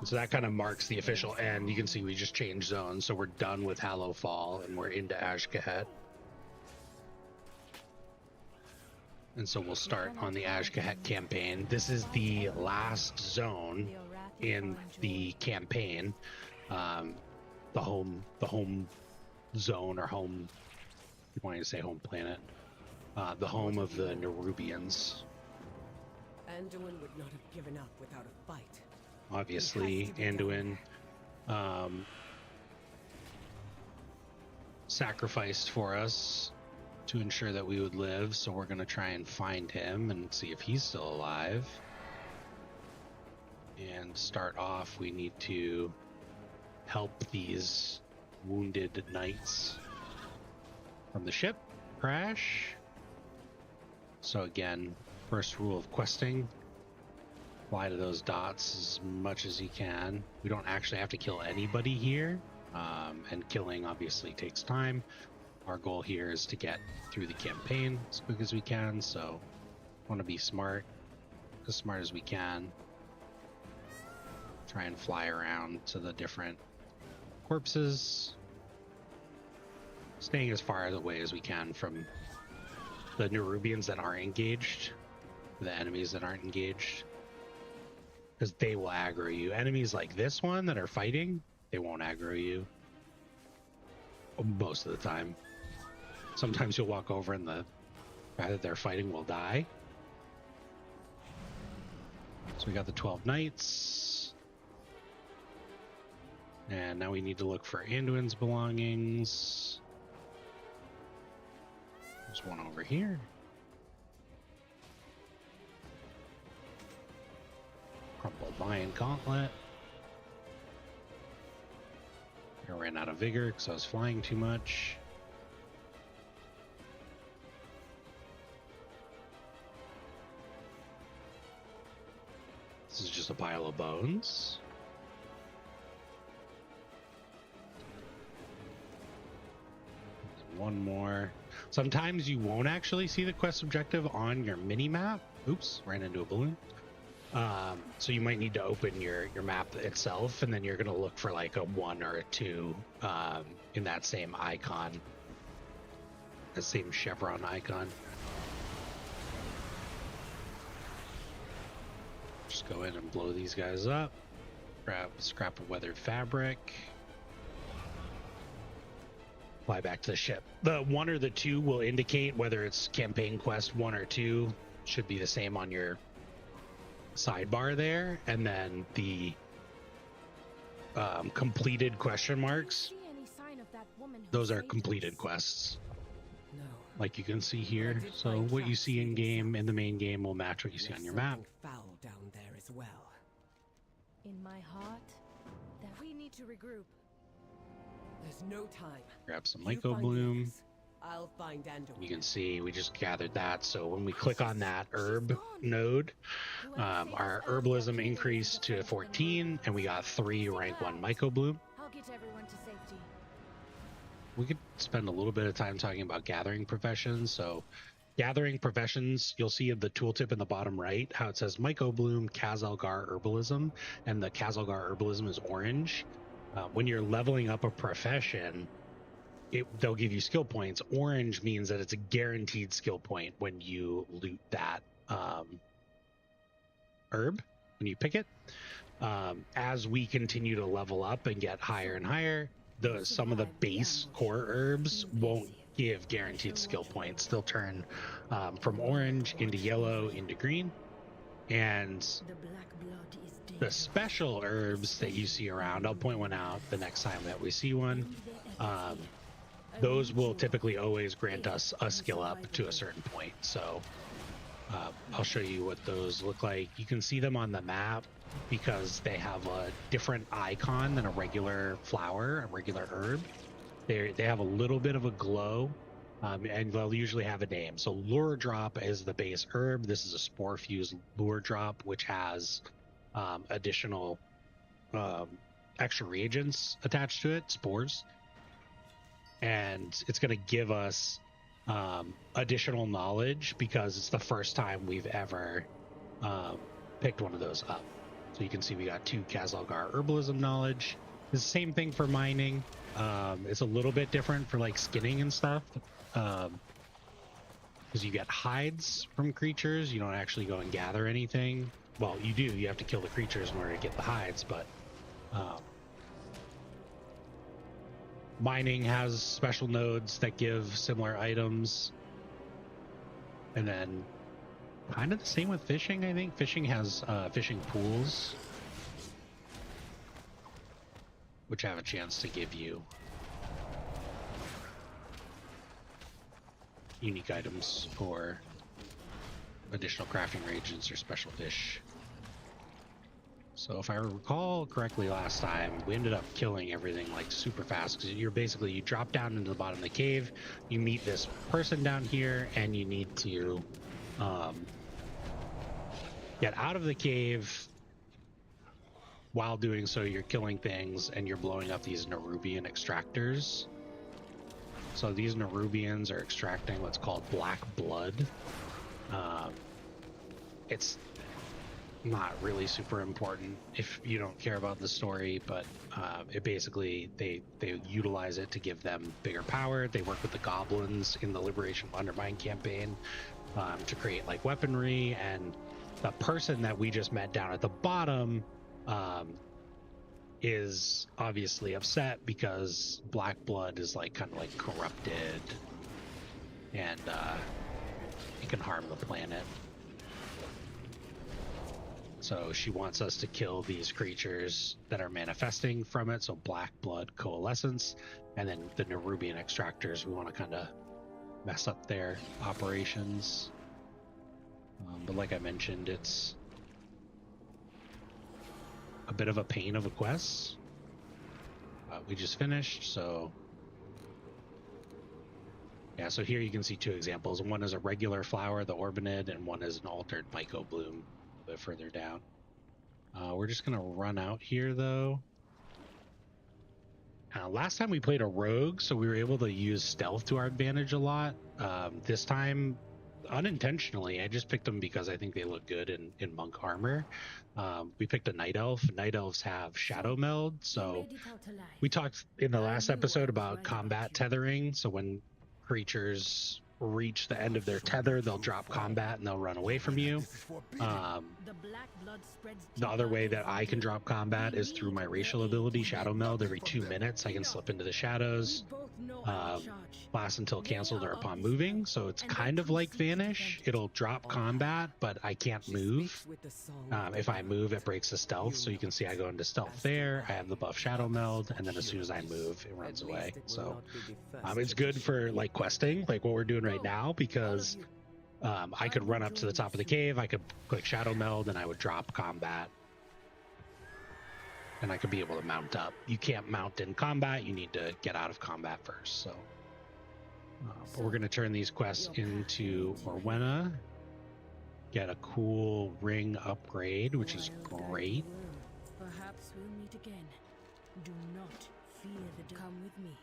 So that kind of marks the official end. You can see we just changed zones, so we're done with Hallowfall and we're into Azj-Kahet. And so we'll start on the Azj-Kahet campaign. This is the last zone in the campaign. The home zone, or home, you want to say home planet. The home of the Nerubians. Anduin would not have given up without a fight. Obviously, Anduin sacrificed for us to ensure that we would live, so we're going to try and find him and see if he's still alive. And start off, we need to help these wounded knights from the ship crash. So again, first rule of questing: fly to those dots as much as you can. We don't actually have to kill anybody here, and killing obviously takes time. Our goal here is to get through the campaign as quick as we can, so want to be smart, as smart as we can. Try and fly around to the different corpses, staying as far away as we can from the Nerubians that aren't engaged, the enemies that aren't engaged. Because they will aggro you. Enemies like this one that are fighting, they won't aggro you. Most of the time. Sometimes you'll walk over and the guy that they're fighting will die. So we got the 12 knights. And now we need to look for Anduin's belongings. There's one over here. Crumpled Lion Gauntlet. I ran out of vigor because I was flying too much. This is just a pile of bones. There's one more. Sometimes you won't actually see the quest objective on your mini map. Oops, ran into a balloon. So you might need to open your map itself, and then you're going to look for like a 1 or a 2 in that same icon, the same chevron icon. Just go in and blow these guys up. Grab a scrap of weathered fabric. Fly back to the ship. The 1 or the 2 will indicate whether it's campaign quest 1 or 2. Should be the same on your sidebar there. And then the completed question marks. Those are completed quests. No. Like you can see here. So what you see in game, in the main game, will match what you see on your map. Foul down there as well. In my heart, that We need to regroup. There's no time. Grab some You Myco find Bloom. Lucas, I'll find Andor. You can see we just gathered that. So when we click on that herb node, our herbalism increased to 14, and we got 3 rank 1 Myco Bloom. I'll get everyone to safety. We could spend a little bit of time talking about gathering professions. So gathering professions, you'll see in the tooltip in the bottom right how it says Myco Bloom, Kaz-Algar Herbalism, and the Kaz-Algar Herbalism is orange. When you're leveling up a profession, they'll give you skill points. Orange means that it's a guaranteed skill point when you loot that herb, when you pick it. As we continue to level up and get higher and higher, some of the base core herbs won't give guaranteed skill points. They'll turn from orange into yellow into green. And the special herbs that you see around, I'll point one out the next time that we see one. Those will typically always grant us a skill up to a certain point. So I'll show you what those look like. You can see them on the map because they have a different icon than a regular flower, a regular herb. They have a little bit of a glow, and they'll usually have a name. So Lure Drop is the base herb. This is a spore fused Lure Drop, which has additional extra reagents attached to it, spores. And it's going to give us additional knowledge because it's the first time we've ever picked one of those up. So you can see we got 2 Kaz-Algar Herbalism knowledge. It's the same thing for mining. It's a little bit different for like skinning and stuff. Because you get hides from creatures. You don't actually go and gather anything. Well, you do. You have to kill the creatures in order to get the hides, but mining has special nodes that give similar items. And then kind of the same with fishing, I think. Fishing has fishing pools, which have a chance to give you unique items or additional crafting reagents or special fish. So if I recall correctly last time, we ended up killing everything like super fast because you drop down into the bottom of the cave, you meet this person down here, and you need to get out of the cave. While doing so, you're killing things and you're blowing up these Nerubian extractors. So these Nerubians are extracting what's called black blood. It's not really super important if you don't care about the story, but it basically they utilize it to give them bigger power. They work with the goblins in the Liberation of Undermine campaign to create like weaponry, and the person that we just met down at the bottom is obviously upset because black blood is like kind of like corrupted and it can harm the planet. So she wants us to kill these creatures that are manifesting from it. So black blood coalescence, and then the Nerubian extractors, we want to kind of mess up their operations. But like I mentioned, it's a bit of a pain of a quest. We just finished, so yeah, so here you can see 2 examples. One is a regular flower, the Orbinid, and one is an altered Myco Bloom a bit further down. We're just gonna run out here though. Last time we played a rogue, so we were able to use stealth to our advantage a lot. This time, unintentionally, I just picked them because I think they look good in monk armor. We picked a night elf. Night elves have shadow meld, so we talked in the last episode about combat tethering. So when creatures reach the end of their tether, they'll drop combat and they'll run away from you. The other way that I can drop combat is through my racial ability, Shadow Meld. Every 2 minutes, I can slip into the shadows, last until canceled or upon moving. So it's kind of like Vanish. It'll drop combat, but I can't move. If I move, it breaks the stealth. So you can see I go into stealth there. I have the buff Shadow Meld, and then as soon as I move, it runs away. So it's good for like questing, like what we're doing right now, because I could run up to the top of the cave, I could click Shadow Meld, and I would drop combat. And I could be able to mount up. You can't mount in combat, you need to get out of combat first. So, but we're going to turn these quests into Morwenna, get a cool ring upgrade, which is great. Perhaps we'll meet again. Do not fear the come with me.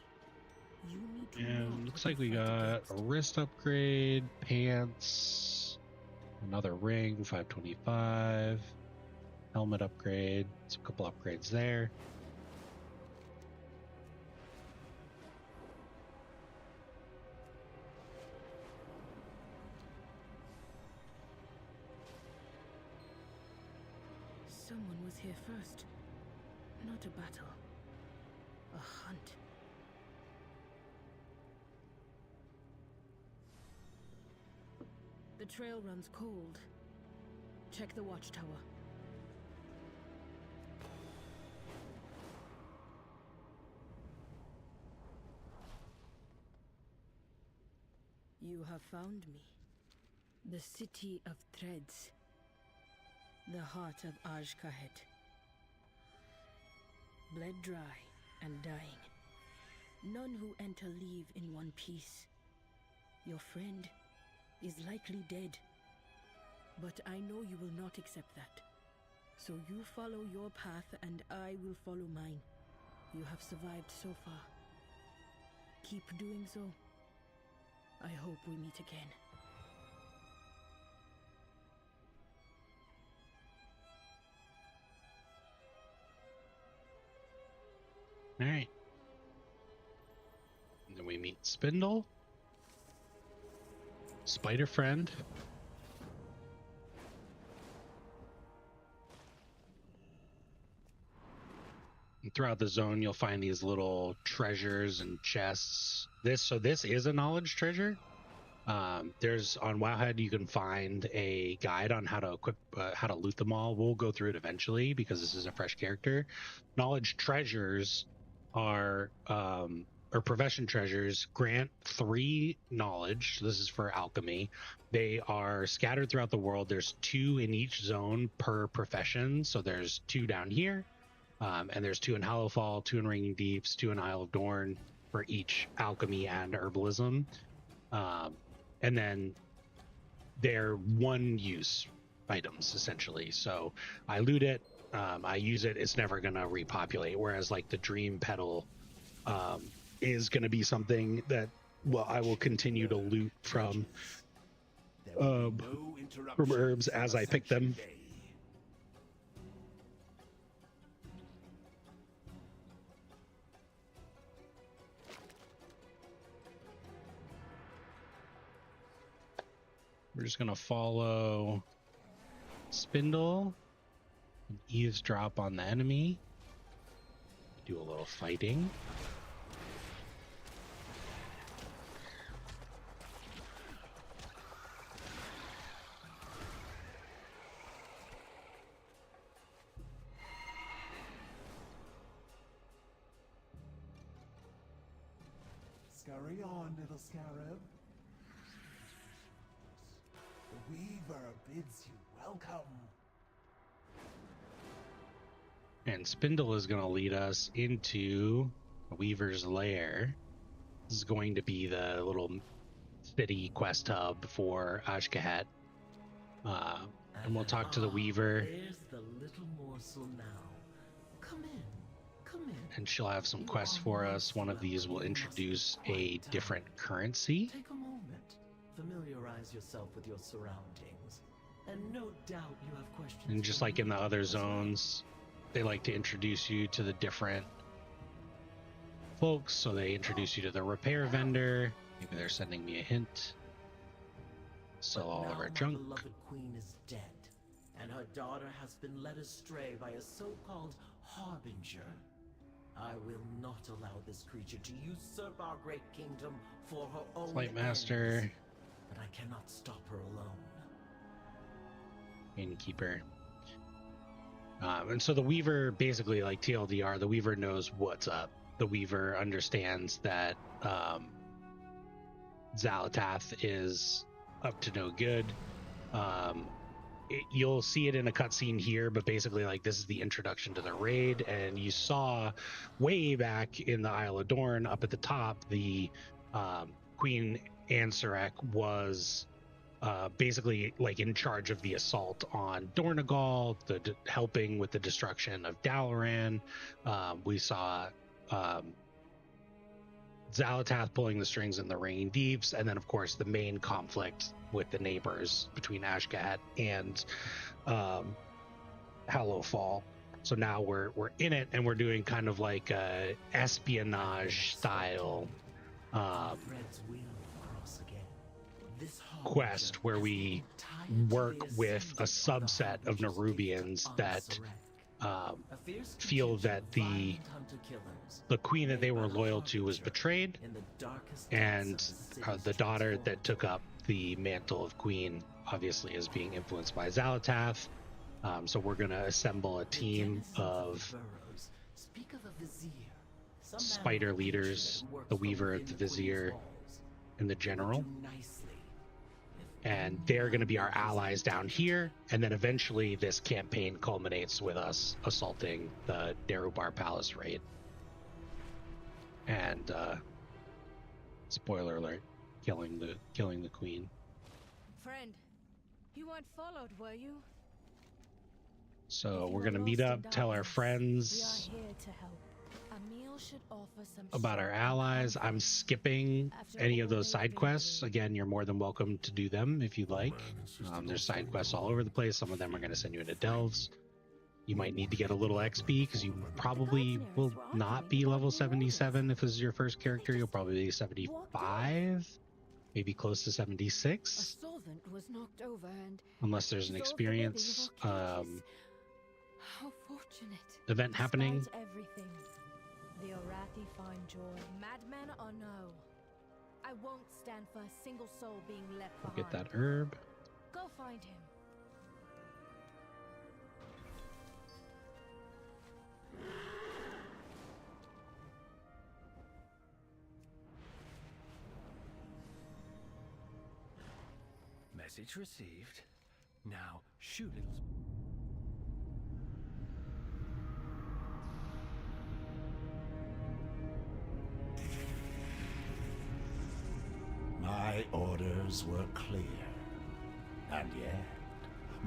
You need to And looks like we got a wrist upgrade, pants, another ring, 525, helmet upgrade. It's a couple upgrades there. Someone was here first. Not a battle. A hunt. The trail runs cold. Check the watchtower. You have found me. The city of threads. The heart of Azj-Kahet. Bled dry and dying. None who enter leave in one piece. Your friend is likely dead. But I know you will not accept that. So you follow your path and I will follow mine. You have survived so far. Keep doing so. I hope we meet again. All right. And then we meet Spindle, Spider Friend, and throughout the zone you'll find these little treasures and chests. This is a knowledge treasure. There's on Wowhead you can find a guide on how to equip, how to loot them all. We'll go through it eventually because this is a fresh character. Knowledge treasures are or profession treasures grant 3 knowledge. This is for alchemy. They are scattered throughout the world. There's 2 in each zone per profession. So there's 2 down here, and there's 2 in Hallowfall, 2 in Ringing Deeps, 2 in Isle of Dorn for each alchemy and herbalism. And then they're one-use items essentially. So I loot it, I use it. It's never gonna repopulate. Whereas like the Dream Petal is gonna be something that I will continue to loot from herbs as I pick them. We're just gonna follow Spindle and eavesdrop on the enemy. Do a little fighting. Scurry on, little scarab. The Weaver bids you welcome. And Spindle is going to lead us into Weaver's Lair. This is going to be the little city quest hub for Azj-Kahet. And we'll talk to the Weaver. There's the little morsel now. Come in. Come in. And she'll have some quests for us. One of these will introduce a different currency. Take a moment. Familiarize yourself with your surroundings. And no doubt you have questions. And just like in the other zones, they like to introduce you to the different folks. So they introduce you to the repair vendor. Maybe they're sending me a hint. Sell all of our my junk. beloved queen is dead, and her daughter has been led astray by a so-called harbinger. I will not allow this creature to usurp our great kingdom for her own Flight Master. ends, but I cannot stop her alone. Innkeeper. And so the Weaver, basically, like TLDR, the Weaver knows what's up. The Weaver understands that Xalatath is up to no good. You'll see it in a cutscene here, but basically, like, this is the introduction to the raid, and you saw way back in the Isle of Dorn, up at the top, the Queen Ansarek was basically like in charge of the assault on Dornogal, helping with the destruction of Dalaran. We saw Xalatath pulling the strings in the Ringing Deeps, and then of course the main conflict with the neighbors between Azj-Kahet and Hallowfall. So now we're in it, and we're doing kind of like a espionage style quest where we work with a subset of Nerubians that feel that the queen that they were loyal to was betrayed, and the daughter that took up the mantle of queen obviously is being influenced by Xalatath. So we're going to assemble a team of spider leaders, the Weaver, the Vizier, and the General. And they're going to be our allies down here, and then eventually this campaign culminates with us assaulting the Darubar Palace raid. And spoiler alert, killing the queen. Friend, you weren't followed, were you? So we're going to meet up, tell our friends We are here to help. A meal should offer some about our allies. I'm skipping any of those side quests. Again, you're more than welcome to do them if you'd like. There's side quests all over the place. Some of them are going to send you into delves. You might need to get a little XP because you probably will not be level 77 if this is your first character. You'll probably be 75, maybe close to 76. Was knocked over and unless there's an experience how fortunate. Event happening. Despite everything, the Arathi find joy, madman or no. I won't stand for a single soul being left behind. Get that herb. Go find him. Message received. Now shoot it. My orders were clear. And yet,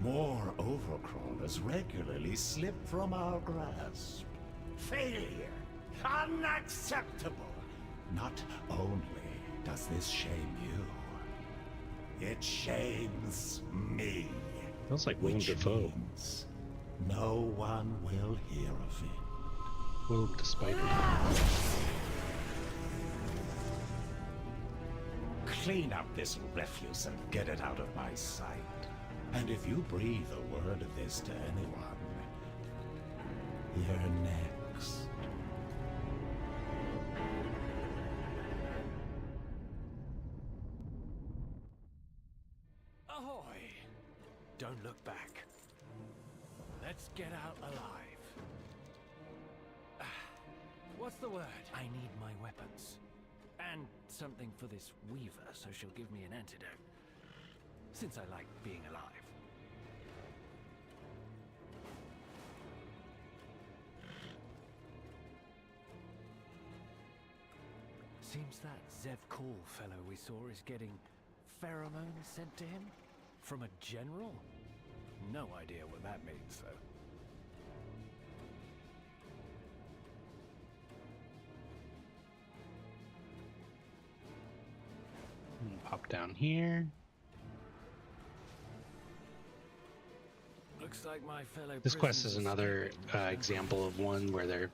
more overcrawlers regularly slip from our grasp. Failure! Unacceptable! Not only does this shame you, it shames me. Feels like Willem Dafoe. No one will hear of it. Willem the Spider. Clean up this refuse and get it out of my sight. And if you breathe a word of this to anyone, you're next. Ahoy! Don't look back. Let's get out alive. What's the word? I need my weapons. And something for this Weaver, so she'll give me an antidote. Since I like being alive. Seems that Zev Call fellow we saw is getting pheromones sent to him? From a general? No idea what that means, though. Pop down here. Looks like my fellow This quest is another example of one where their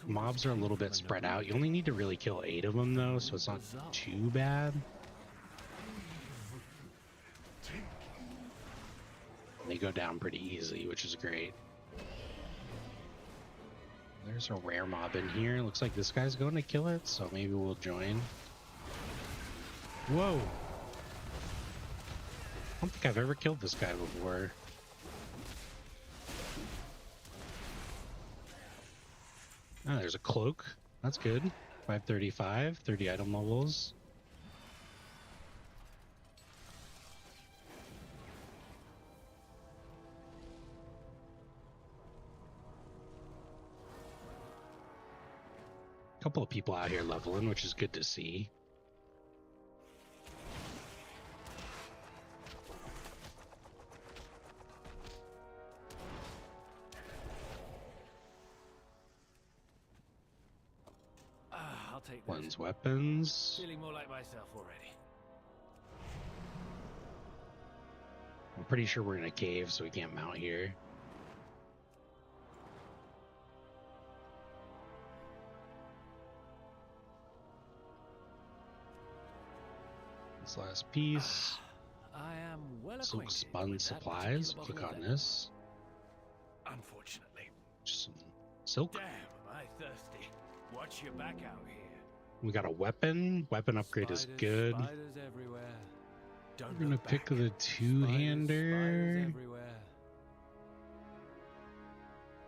mobs are a little bit spread out. You only need to really kill 8 of them though, so it's not too bad. They go down pretty easy, which is great. There's a rare mob in here. Looks like this guy's going to kill it, so maybe we'll join. Whoa! I don't think I've ever killed this guy before. Oh, there's a cloak. That's good. 535, 30 item levels. A couple of people out here leveling, which is good to see. I'll take One's weapons. Feeling more like myself already. I'm pretty sure we're in a cave, so we can't mount here. This last piece. I am well Silk acquainted spun with that supplies. particular Click bottle on of this. Unfortunately. Just some silk. Damn, am I thirsty. Watch your back out here. We got a weapon. Weapon upgrade is good. Spiders everywhere. Don't We're gonna look pick back. the two-hander. Spiders everywhere.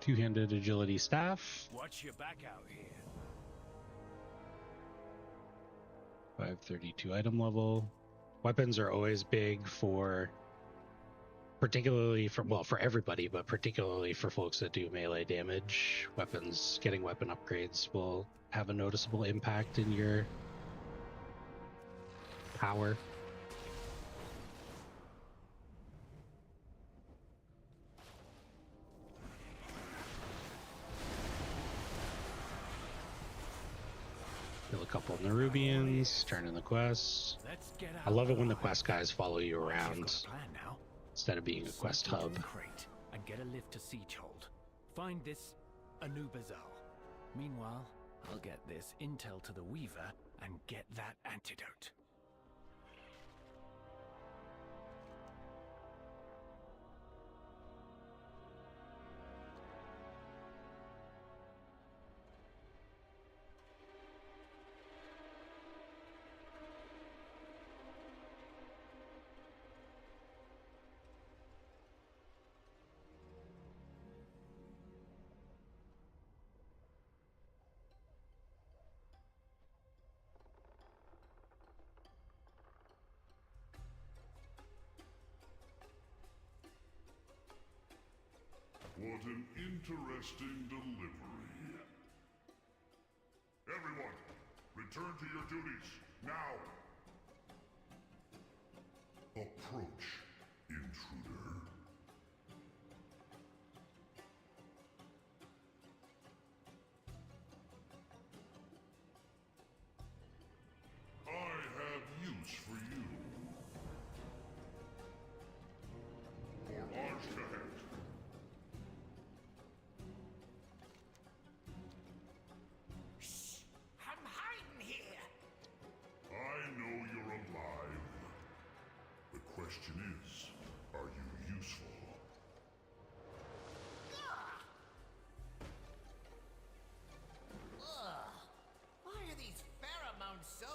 Two-handed agility staff. Watch your back out here. 532 item level. Weapons are always big for, particularly for, well, for everybody, but particularly for folks that do melee damage. Weapons, getting weapon upgrades will have a noticeable impact in your power. Kill a couple of Nerubians, turn in the quest. I love it when the quest guys follow you around instead of being a quest hub. Crate and get a lift to Siegehold. Find this Anubazal. Meanwhile, I'll get this intel to the Weaver and get that antidote. What an interesting delivery. Everyone, return to your duties, now! Approach, intruder. I have use for you. For Azj-Kahet. I'm hiding here. I know you're alive. The question is, are you useful? Ugh. Why are these pheromones so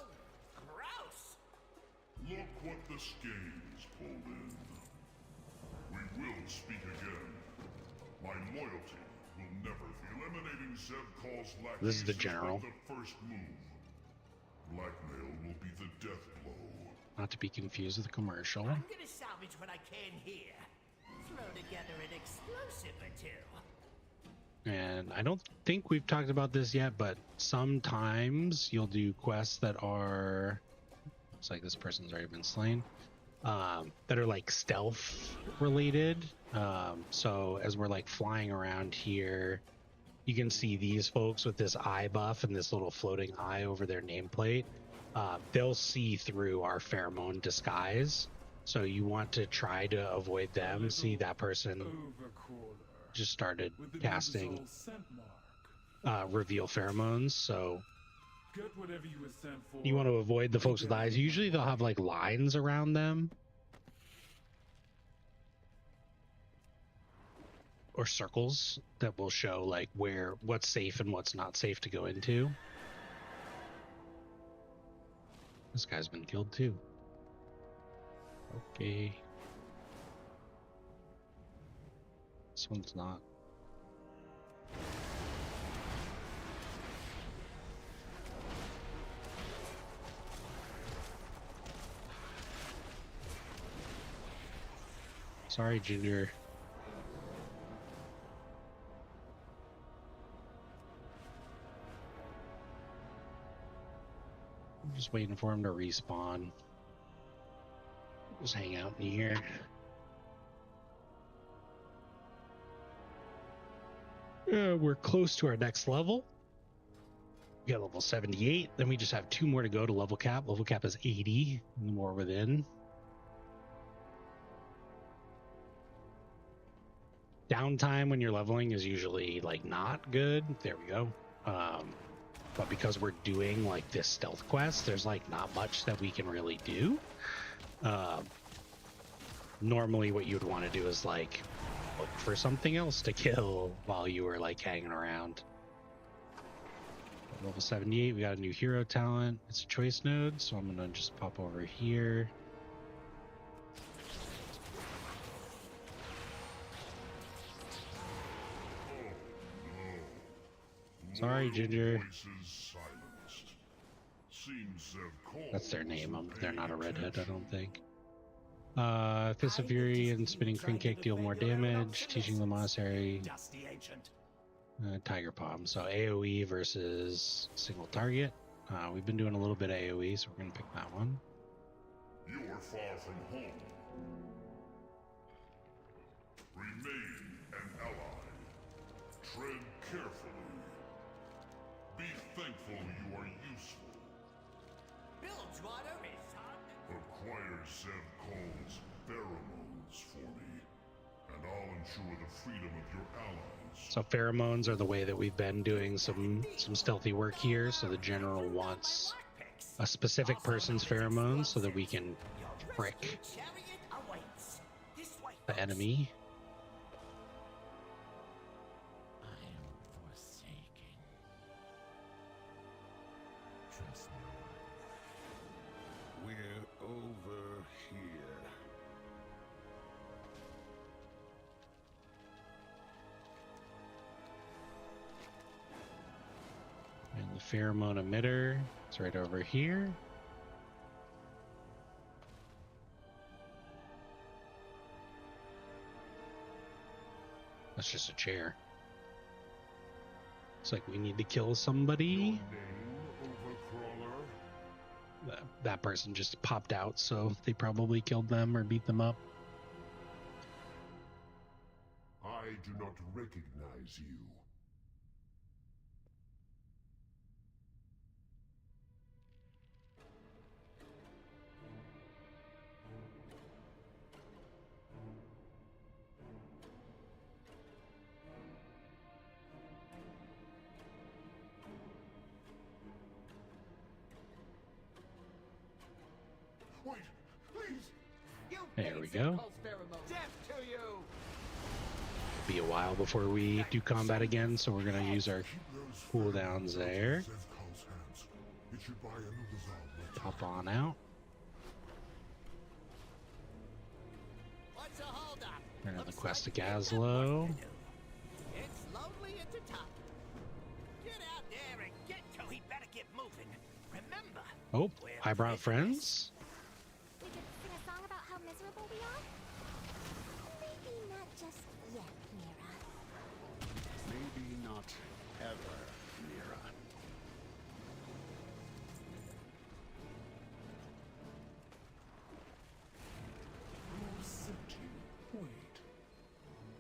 gross? Look what the Skanes pulled in. We will speak again. My loyalty will never be eliminating Zeb-Call's lackeys. This is the general. The first move. Blackmail will be the death blow. Not to be confused with a commercial. I'm gonna salvage what I can here. Throw together an explosive or two. And I don't think we've talked about this yet, but sometimes you'll do quests that are, looks like this person's already been slain, that are like stealth related. So as we're like flying around here, you can see these folks with this eye buff and this little floating eye over their nameplate. They'll see through our pheromone disguise. So you want to try to avoid them. See, that person just started casting reveal pheromones. So you want to avoid the folks with eyes. Usually they'll have like lines around them. or circles that will show like what's safe and what's not safe to go into. This guy's been killed too. Okay. This one's not. Sorry, Junior. I'm just waiting for him to respawn. Just hang out in here. We're close to our next level. We got level 78. Then we just have 2 more to go to level cap. Level cap is 80. And the more within. Downtime when you're leveling is usually like not good. There we go. But because we're doing like this stealth quest, there's like not much that we can really do. Normally what you'd want to do is like look for something else to kill while you were like hanging around. At level 78, we got a new hero talent. It's a choice node, so I'm gonna just pop over here. Sorry, Ginger. That's their name. They're not a redhead, I don't think. Fist of Fury and Spinning Crane Kick deal more damage. Teaching the Monastery. Tiger Palm. So AoE versus single target. We've been doing a little bit of AoE, so we're going to pick that one. You are far from home. Remain an ally. Tread carefully. Be thankful you are useful. Build right over, son. Acquire Azj-Kahet's pheromones for me, and I'll ensure the freedom of your allies. So pheromones are the way that we've been doing some stealthy work here. So the general wants a specific person's pheromones so that we can prick the enemy. We're over here. And the pheromone emitter is right over here. That's just a chair. It's like we need to kill somebody. That person just popped out, so they probably killed them or beat them up. I do not recognize you. Wait, please. There we go. Death to you. Be a while before we do combat again, so we're gonna use our cooldowns there. Pop on out. What's a hold up? Another quest to Gazlo. It's lonely at the top. Get out there and get to. We better get moving. Remember. Oh, I brought friends. We could sing a song about how miserable we are? Maybe not just yet, Mira. Maybe not ever, Mira. Who sent you? Wait.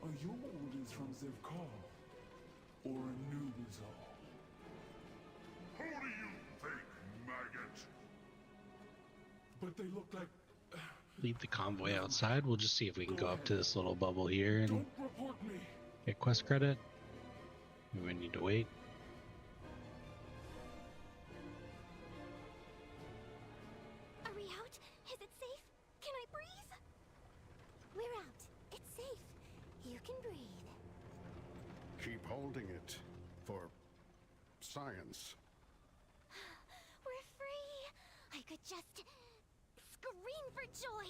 Are your orders from Azj-Kahet? Or a new resolve? Who do you think, maggot? But they look like... Leave the convoy outside. We'll just see if we can go up to this little bubble here and Don't report me. get quest credit. We need to wait. Are we out? Is it safe? Can I breathe? We're out. It's safe. You can breathe. keep holding it for science. We're free! I could just scream for joy!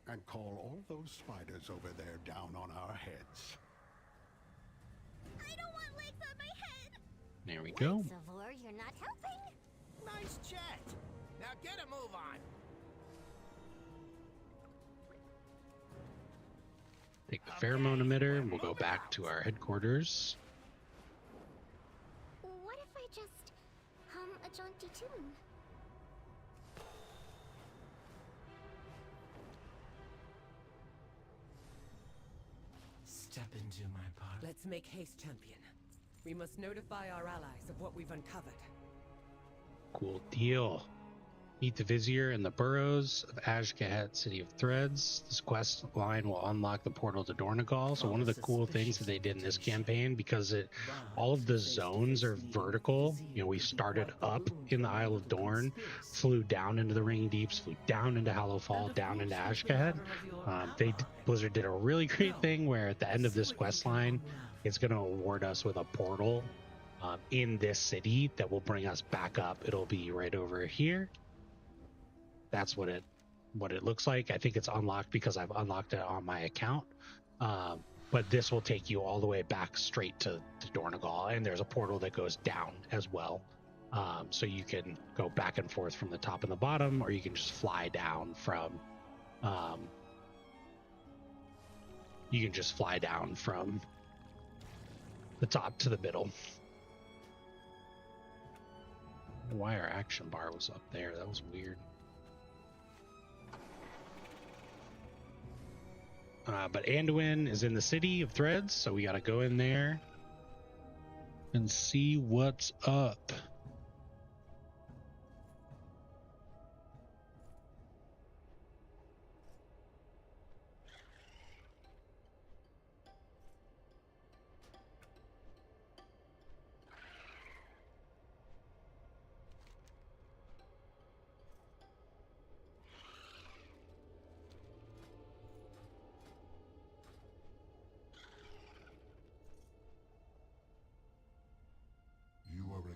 And call all those spiders over there down on our heads. I don't want legs on my head! There we go. Savor, you're not helping? Nice chat. Now get a move on. Take the pheromone emitter and we'll go back to our headquarters. What if I just hum a jaunty tune? Step into my part. Let's make haste, champion. We must notify our allies of what we've uncovered. Cool deal. Meet the Vizier in the burrows of Azj-Kahet, City of Threads. This quest line will unlock the portal to Dornogal. So one of the cool things that they did in this campaign, because all of the zones are vertical. You know, we started up in the Isle of Dorn, flew down into the Ring Deeps, flew down into Hallowfall, down into Azj-Kahet. Blizzard did a really great thing where at the end of this quest line, it's going to award us with a portal in this city that will bring us back up. It'll be right over here. That's what it looks like. I think it's unlocked because I've unlocked it on my account. But this will take you all the way back straight to Dornogal, and there's a portal that goes down as well. So you can go back and forth from the top and the bottom, or you can just fly down from the top to the middle. Why our action bar was up there? That was weird. But Anduin is in the City of Threads, so we gotta go in there and see what's up.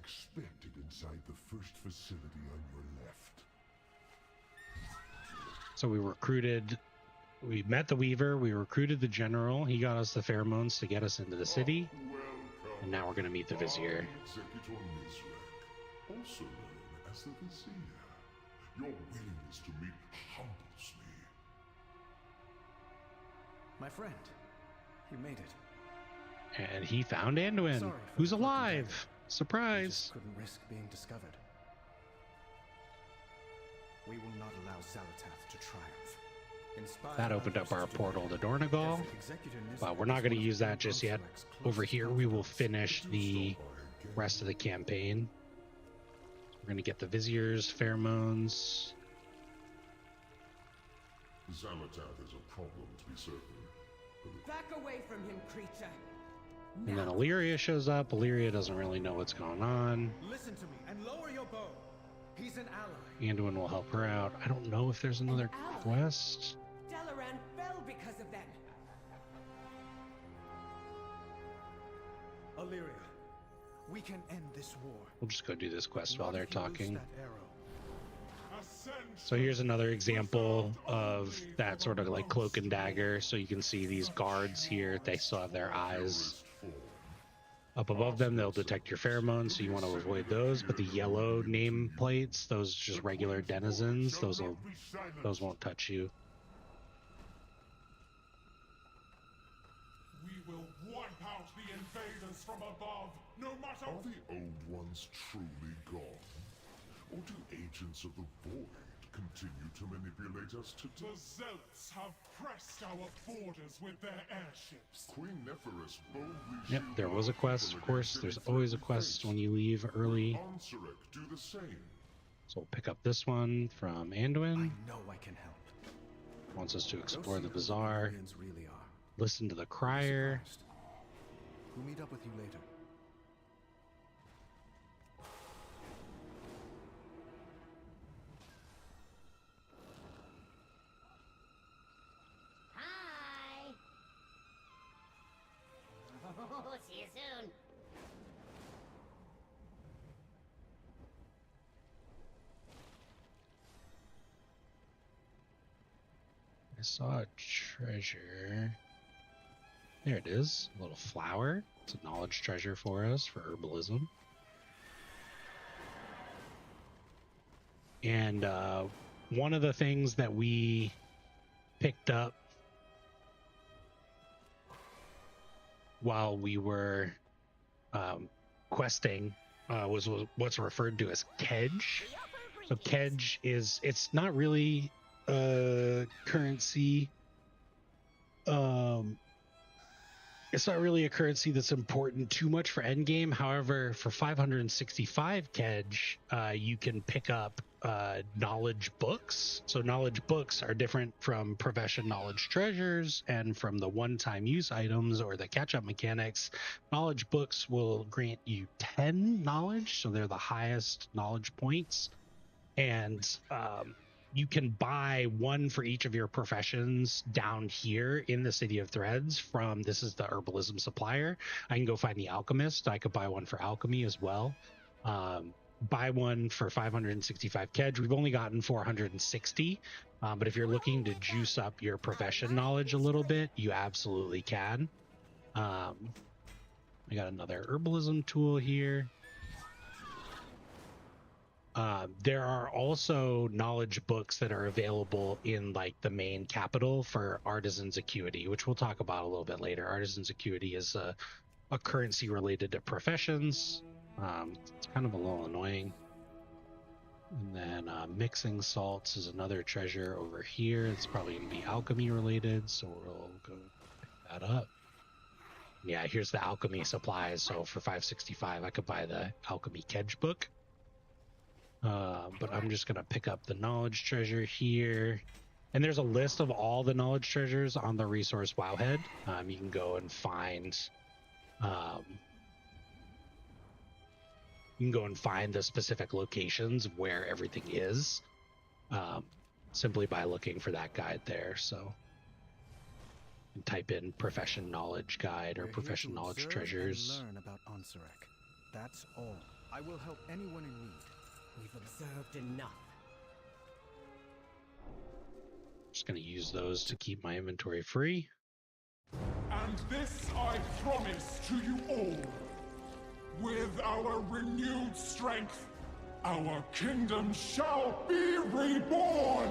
Expected inside the first facility on your left. So we met the Weaver, we recruited the General, he got us the pheromones to get us into the city, and now we're going to meet the Vizier. Executor Mizrek, also known as the Vizier. Your willingness to meet humbles me. My friend, you made it. And he found Anduin, who's alive. Surprise! Couldn't risk being discovered. We will not allow Zalatath to triumph. That opened up our portal to Dornogal, but we're not going to use that just yet. Over here, we will finish the rest of the campaign. We're going to get the Vizier's pheromones. Zalatath is a problem, to be certain. Back away from him, creature! And then Illyria shows up. Illyria doesn't really know what's going on. Listen to me and lower your bow. He's an ally. Anduin will help her out. I don't know if there's another quest. Dalaran fell because of them. Illyria, we can end this war. We'll just go do this quest while they're talking. So here's another example of that sort of like cloak and dagger. So you can see these guards here. They still have their eyes up above them. They'll detect your pheromones, so you want to avoid those. But the yellow name plates, those just regular denizens, those won't touch you. We will wipe out the invaders from above, no matter. Are the old ones truly gone? Or do agents of the Void continue to manipulate us today? The Zealots have pressed our borders with their airships. Queen Neferis boldly. Yep, there was a quest, of course. There's always a quest when you leave early. Do the same. So we'll pick up this one from Anduin. I know I can help. Wants us to explore the bazaar. Listen to the crier. We'll meet up with you later. Hi! soon. I saw a treasure. There it is. A little flower. It's a knowledge treasure for us for herbalism. And one of the things that we picked up while we were questing was what's referred to as Kedge. So Kedge it's not really a currency. It's not really a currency that's important too much for endgame. However, for 565 Kedge, you can pick up knowledge books. So knowledge books are different from profession knowledge treasures and from the one-time use items or the catch-up mechanics. Knowledge books will grant you 10 knowledge, so they're the highest knowledge points. And you can buy one for each of your professions down here in the City of Threads from, this is the herbalism supplier. I can go find the alchemist. I could buy one for alchemy as well. Buy one for 565 Kedge. We've only gotten 460, but if you're looking to juice up your profession knowledge a little bit, you absolutely can. I got another herbalism tool here. There are also knowledge books that are available in like the main capital for Artisan's Acuity, which we'll talk about a little bit later. Artisan's Acuity is a currency related to professions. It's kind of a little annoying. And then mixing salts is another treasure over here. It's probably going to be alchemy related, so we'll go pick that up. Yeah, here's the alchemy supplies. So for 565, I could buy the alchemy Kedge book. But I'm just going to pick up the knowledge treasure here. And there's a list of all the knowledge treasures on the resource Wowhead. You can go and find the specific locations where everything is, simply by looking for that guide there. So you can type in profession knowledge guide or profession knowledge treasures. Learn about Ansarek. That's all. I will help anyone in need. We've observed enough. Just going to use those to keep my inventory free. And this I promise to you all. With our renewed strength, our kingdom shall be reborn!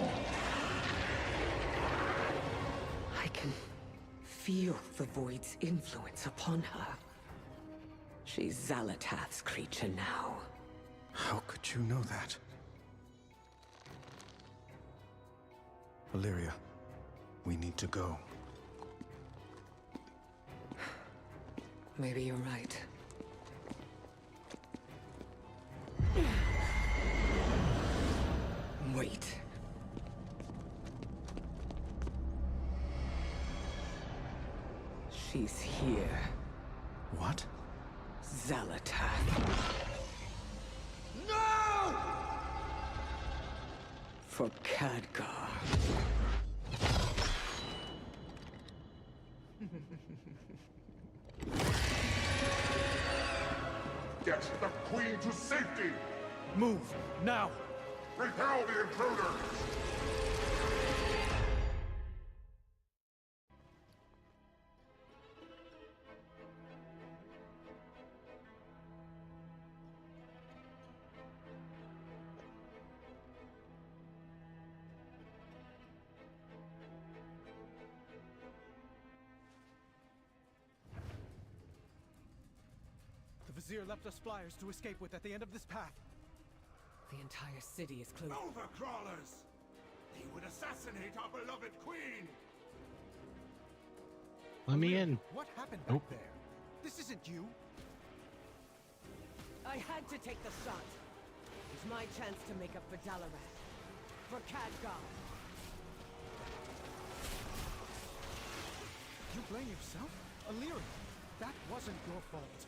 I can feel the Void's influence upon her. She's Xalatath's creature now. How could you know that? Illyria, we need to go. Maybe you're right. Wait. She's here. What? Xalatath. No! For Khadgar. Get the Queen to safety! Move, now! Repel the intruder! The Vizier left us flyers to escape with at the end of this path. The entire city is closed. Overcrawlers! They would assassinate our beloved Queen! Let me in. What happened back there? This isn't you. I had to take the shot. It's my chance to make up for Dalaran. For Khadgar. You blame yourself? Illyria, that wasn't your fault.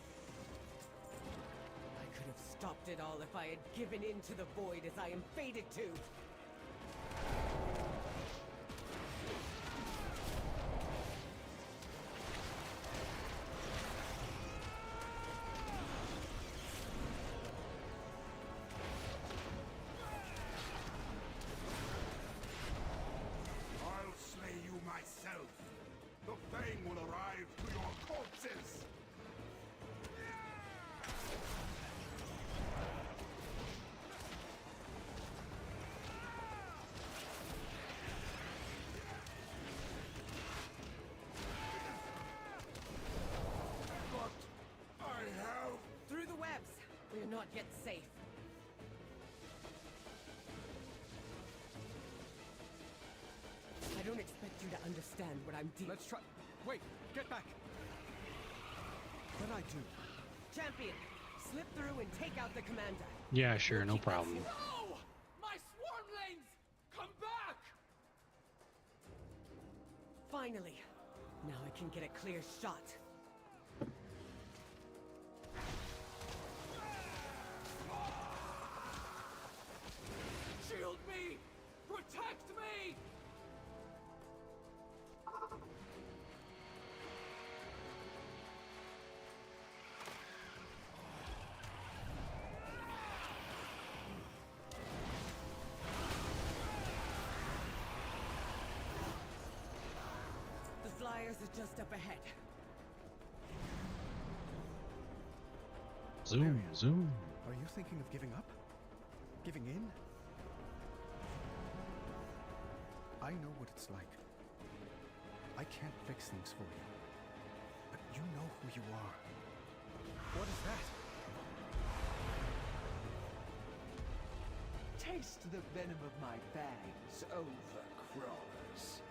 I could have stopped it all if I had given in to the Void as I am fated to. corpses! But I have... Through the webs! We're not yet safe. I don't expect you to understand what I'm dealing. Let's try. Wait, get back. What I do? Champion, slip through and take out the commander. Yeah, sure, no problem. No! My swarmlings! Come back! Finally. Now I can get a clear shot. Shield me! Protect me! The flyers are just up ahead. Zoom, zoom. Are you thinking of giving up? Giving in? I know what it's like. I can't fix things for you. But you know who you are. What is that? Taste the venom of my fangs, overcrawlers.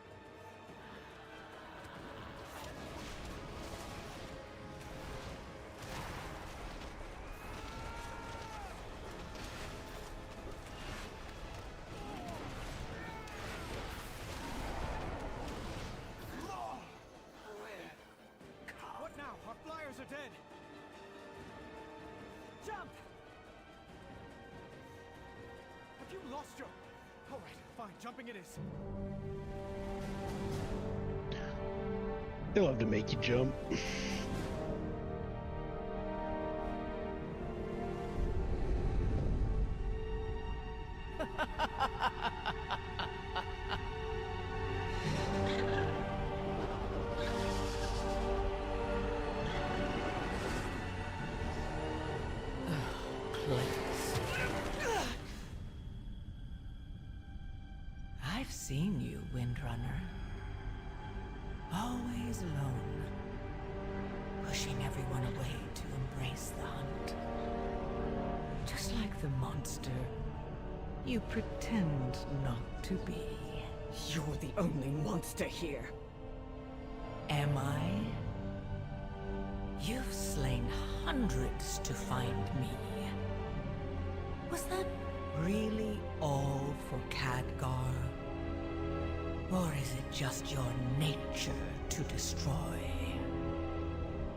What now? Our flyers are dead! Jump! Have you lost your... Alright, fine, jumping it is. They love to make you jump. I've seen you, Windrunner. Always alone. Pushing everyone away to embrace the hunt. Just like the monster you pretend not to be. You're the only monster here. Am I? You've slain hundreds to find me. Was that really all for Khadgar? Or is it just your nature to destroy?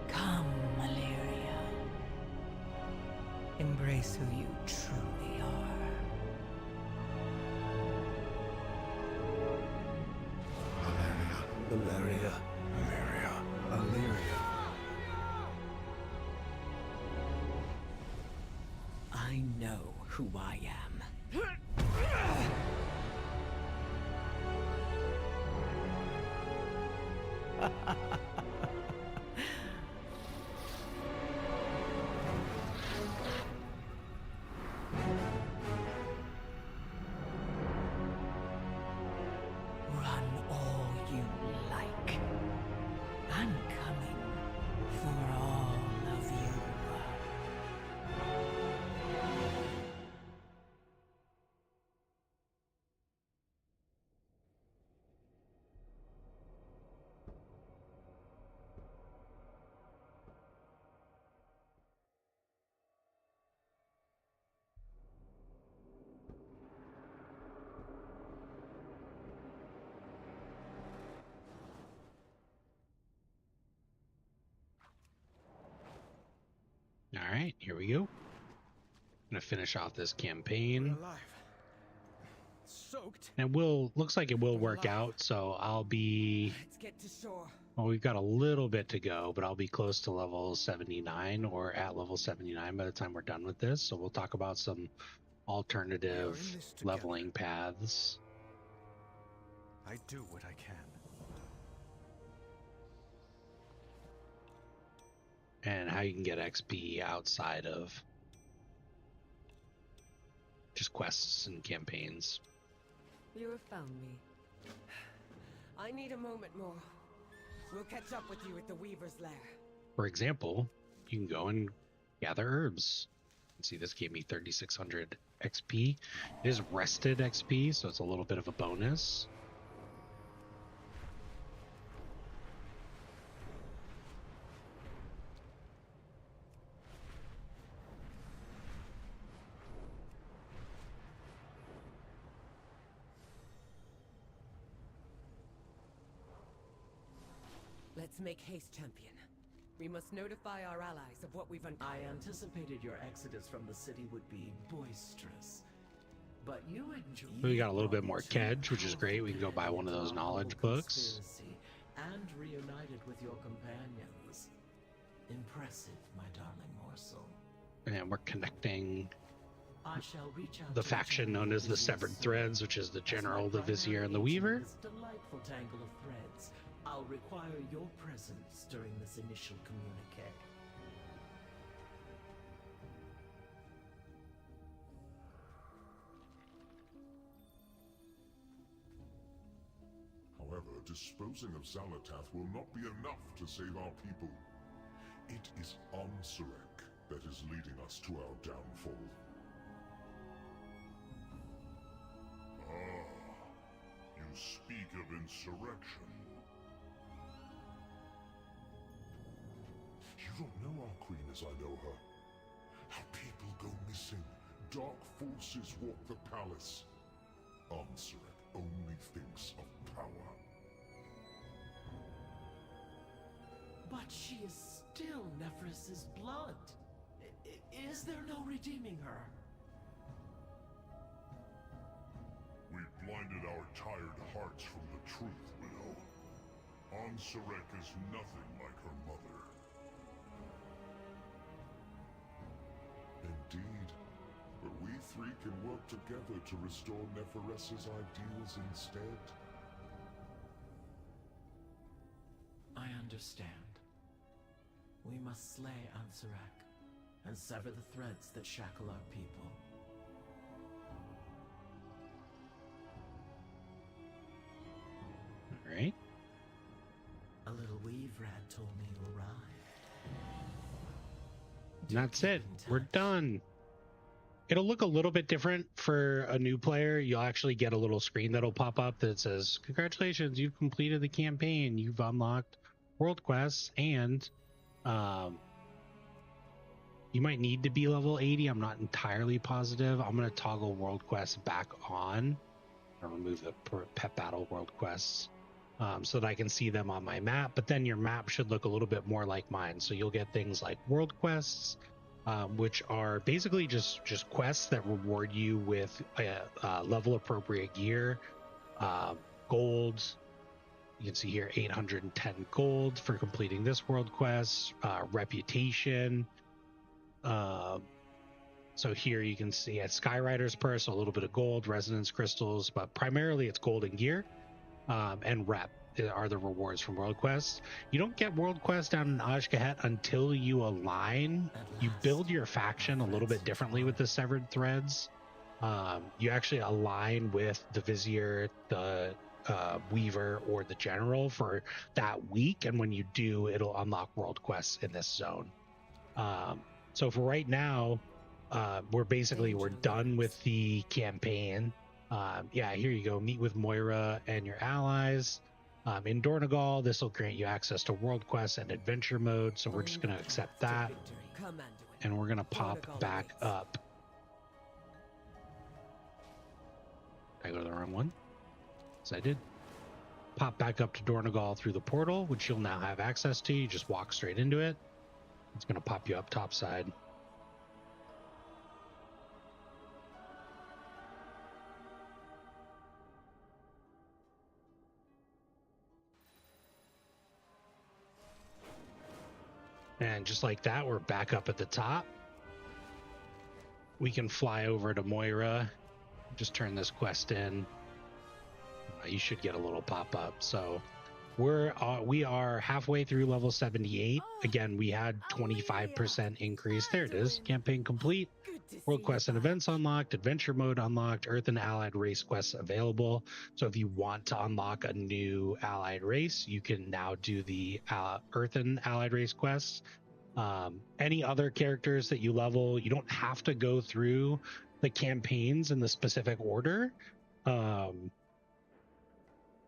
Come, Malaria. Embrace who you truly are. Valeria. Valeria. Valeria. I know who I am. Run all you like. I'm coming for all of you. All right, here we go. Gonna finish off this campaign. Alive. Soaked. And looks like it will work out, so I'll be... Let's get to shore. Well, we've got a little bit to go, but I'll be close to level 79 or at level 79 by the time we're done with this. So we'll talk about some alternative leveling paths. I do what I can. and how you can get XP outside of just quests and campaigns. You have found me. I need a moment more. We'll catch up with you at the Weaver's Lair. For example, you can go and gather herbs. See, this gave me 3,600 XP. It is rested XP, so it's a little bit of a bonus. Let's make haste, champion. We must notify our allies of what we've uncovered. I anticipated your exodus from the city would be boisterous, but you enjoy. We got a little bit more Kedge, which is great. We can go buy one of those knowledge books. And reunited with your companions. Impressive, my darling morsel. And we're connecting I shall reach out the to faction known as the Severed Threads, which is the General, the Vizier, and the Weaver. This delightful tangle of threads. I'll require your presence during this initial communique. However, disposing of Xalatath will not be enough to save our people. It is Ansarek that is leading us to our downfall. Ah, you speak of insurrection. You don't know our queen as I know her. Our people go missing. Dark forces walk the palace. Ansarek only thinks of power. But she is still Nephris's blood. Is there no redeeming her? We blinded our tired hearts from the truth, Widow. Ansarek is nothing like her mother. Indeed, but we three can work together to restore Nephris's ideals instead. I understand. We must slay Ansarek and sever the threads that shackle our people. All right. A little weave rat told me you arrived. And that's it. We're done. It'll look a little bit different for a new player. You'll actually get a little screen that'll pop up that says, congratulations, you've completed the campaign. You've unlocked world quests, and you might need to be level 80. I'm not entirely positive. I'm going to toggle world quests back on. I'll remove the pet battle world quests so that I can see them on my map. But then your map should look a little bit more like mine. So you'll get things like world quests, which are basically just quests that reward you with level appropriate gear, gold. You can see here 810 gold for completing this world quest, reputation. So here you can see at Skyrider's Purse, a little bit of gold, resonance crystals, but primarily it's gold and gear, and rep are the rewards from world quests. You don't get world quests down in Azj-Kahet until you align. You build your faction a little bit differently with the Severed Threads. You actually align with the Vizier, the Weaver, or the General for that week, and when you do, it'll unlock world quests in this zone. So for right now, we're done with the campaign. Yeah, here you go. Meet with Moira and your allies. In Dornegal, this will grant you access to world quests and adventure mode, so we're just going to accept that. And we're going to pop back up. Did I go to the wrong one? Yes, I did. Pop back up to Dornegal through the portal, which you'll now have access to. You just walk straight into it. It's going to pop you up topside. And just like that, we're back up at the top. We can fly over to Moira. Just turn this quest in. You should get a little pop-up. So We are halfway through level 78. Again, we had 25% increase. There it is. Campaign complete. World quests and events unlocked. Adventure mode unlocked. Earth and allied race quests available. So if you want to unlock a new allied race, you can now do the Earth and allied race quests. Any other characters that you level, you don't have to go through the campaigns in the specific order.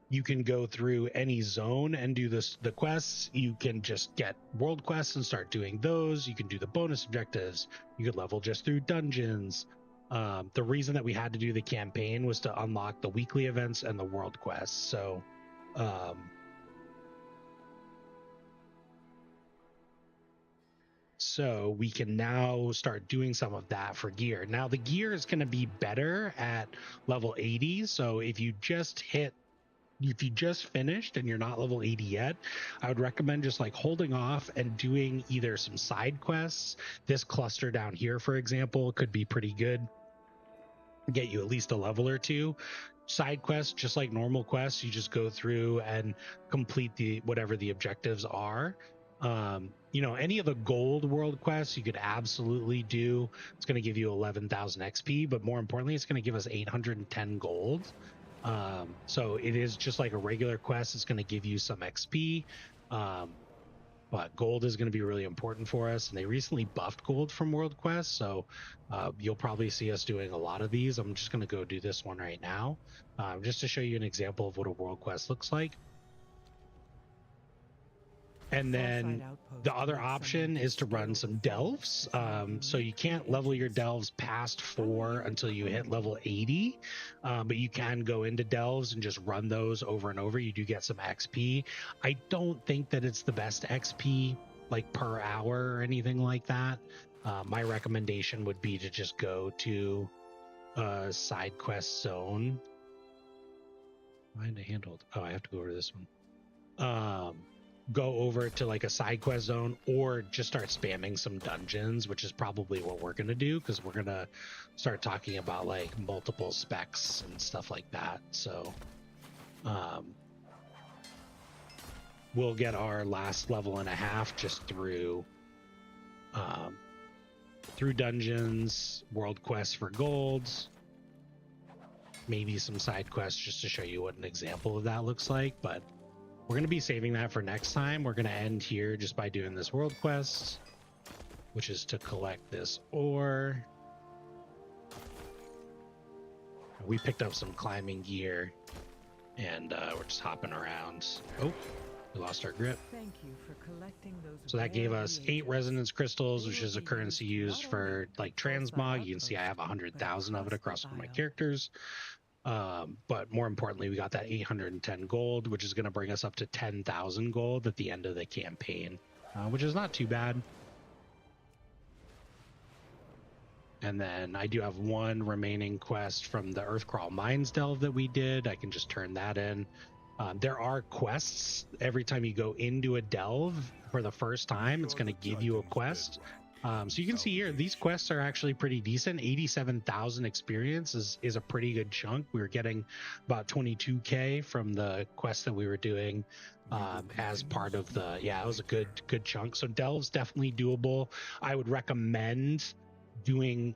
You can go through any zone and do the quests. You can just get world quests and start doing those. You can do the bonus objectives. You could level just through dungeons. The reason that we had to do the campaign was to unlock the weekly events and the world quests. So we can now start doing some of that for gear. Now the gear is going to be better at level 80. So if you just finished and you're not level 80 yet, I would recommend just like holding off and doing either some side quests. This cluster down here, for example, could be pretty good. Get you at least a level or two. Side quests, just like normal quests, you just go through and complete whatever the objectives are. Any of the gold world quests you could absolutely do. It's going to give you 11,000 XP, but more importantly, it's going to give us 810 gold. So it is just like a regular quest. It's going to give you some XP, but gold is going to be really important for us. And they recently buffed gold from world quests, so you'll probably see us doing a lot of these. I'm just going to go do this one right now, just to show you an example of what a world quest looks like. And then the other option is to run some delves. So you can't level your delves past 4 until you hit level 80, but you can go into delves and just run those over and over. You do get some XP. I don't think that it's the best XP like per hour or anything like that. My recommendation would be to just go to a side quest zone. Find a handled. Oh, I have to go over to this one. Go over to like a side quest zone, or just start spamming some dungeons, which is probably what we're going to do, because we're going to start talking about like multiple specs and stuff like that. So we'll get our last level and a half just through dungeons, world quests for golds, maybe some side quests just to show you what an example of that looks like. But we're going to be saving that for next time. We're going to end here just by doing this world quest, which is to collect this ore. We picked up some climbing gear, and we're just hopping around. Oh, we lost our grip. Thank you for collecting those. So that gave us 8 resonance crystals, which is a currency used for like transmog. You can see I have 100,000 of it across all my characters. But more importantly, we got that 810 gold, which is going to bring us up to 10,000 gold at the end of the campaign, which is not too bad. And then I do have one remaining quest from the Earthcrawl Mines delve that we did. I can just turn that in. There are quests every time you go into a delve for the first time. It's going to give you a quest. So you can see here, these quests are actually pretty decent. 87,000 experience is a pretty good chunk. We were getting about 22k from the quest that we were doing as part of the, it was a good chunk. So delve's definitely doable. I would recommend doing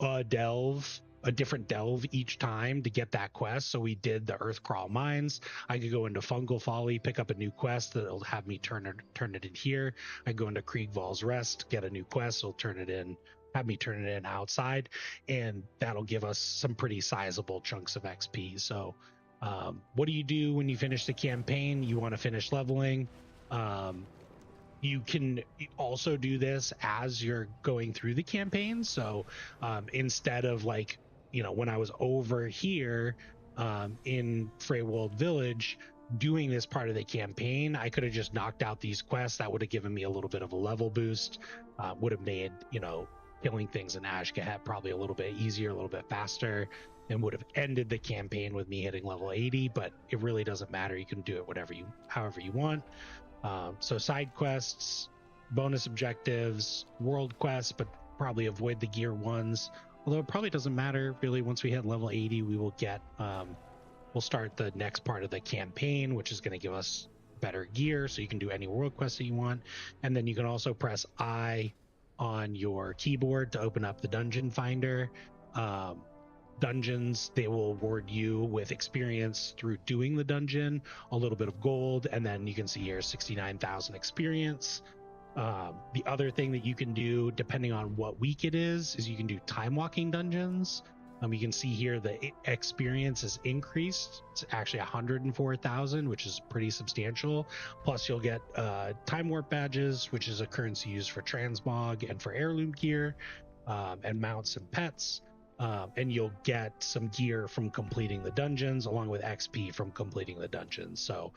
a different delve each time to get that quest. So we did the Earthcrawl Mines. I could go into Fungal Folly, pick up a new quest that'll have me turn it in here. I go into Kriegval's Rest, get a new quest, it'll have me turn it in outside, and that'll give us some pretty sizable chunks of XP. So what do you do when you finish the campaign? You want to finish leveling. You can also do this as you're going through the campaign. So instead of like, when I was over here in Freywold Village doing this part of the campaign, I could have just knocked out these quests. That would have given me a little bit of a level boost, would have made, killing things in Azj-Kahet probably a little bit easier, a little bit faster, and would have ended the campaign with me hitting level 80, but it really doesn't matter. You can do it however you want. So side quests, bonus objectives, world quests, but probably avoid the gear ones. Although it probably doesn't matter really. Once we hit level 80, we will get we'll start the next part of the campaign, which is going to give us better gear, so you can do any world quest that you want. And then you can also press I on your keyboard to open up the dungeon finder. Dungeons, they will award you with experience through doing the dungeon, a little bit of gold, and then you can see here 69,000 experience. The other thing that you can do, depending on what week it is you can do time walking dungeons. You can see here the experience is increased. It's actually 104,000, which is pretty substantial. Plus, you'll get time warp badges, which is a currency used for transmog and for heirloom gear, and mounts and pets. And you'll get some gear from completing the dungeons, along with XP from completing the dungeons. So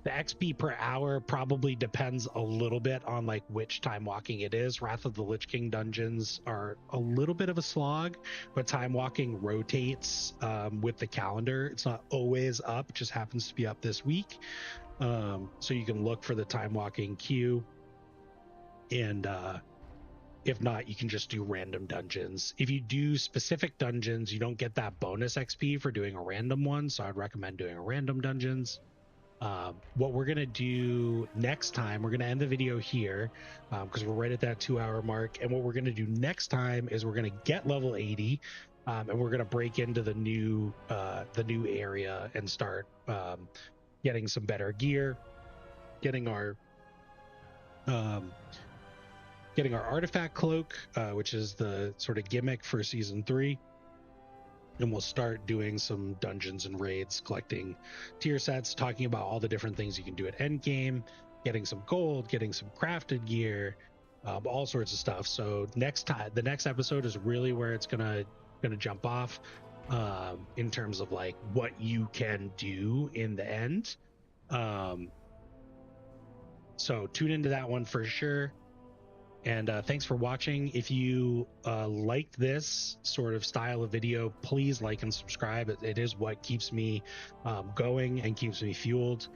the XP per hour probably depends a little bit on like which time walking it is. Wrath of the Lich King dungeons are a little bit of a slog, but time walking rotates with the calendar. It's not always up, it just happens to be up this week. So you can look for the time walking queue, and if not, you can just do random dungeons. If you do specific dungeons, you don't get that bonus XP for doing a random one, so I'd recommend doing a random dungeons. What we're going to do next time, we're going to end the video here because we're right at that 2-hour mark. And what we're going to do next time is we're going to get level 80 and we're going to break into the new area and start getting some better gear, getting our artifact cloak, which is the sort of gimmick for season 3. And we'll start doing some dungeons and raids, collecting tier sets, talking about all the different things you can do at endgame, getting some gold, getting some crafted gear, all sorts of stuff. So the next episode is really where it's gonna jump off in terms of like what you can do in the end. So tune into that one for sure. And thanks for watching. If you liked this sort of style of video, please like and subscribe. It is what keeps me going and keeps me fueled.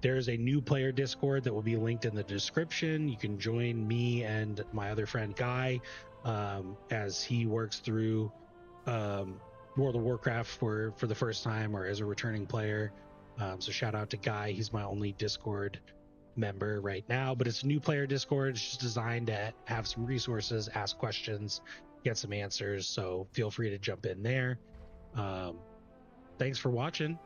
There's a new player Discord that will be linked in the description. You can join me and my other friend Guy as he works through World of Warcraft for the first time or as a returning player. So shout out to Guy. He's my only Discord member right now, but it's a new player Discord. It's just designed to have some resources, ask questions, get some answers, so feel free to jump in there. Thanks for watching.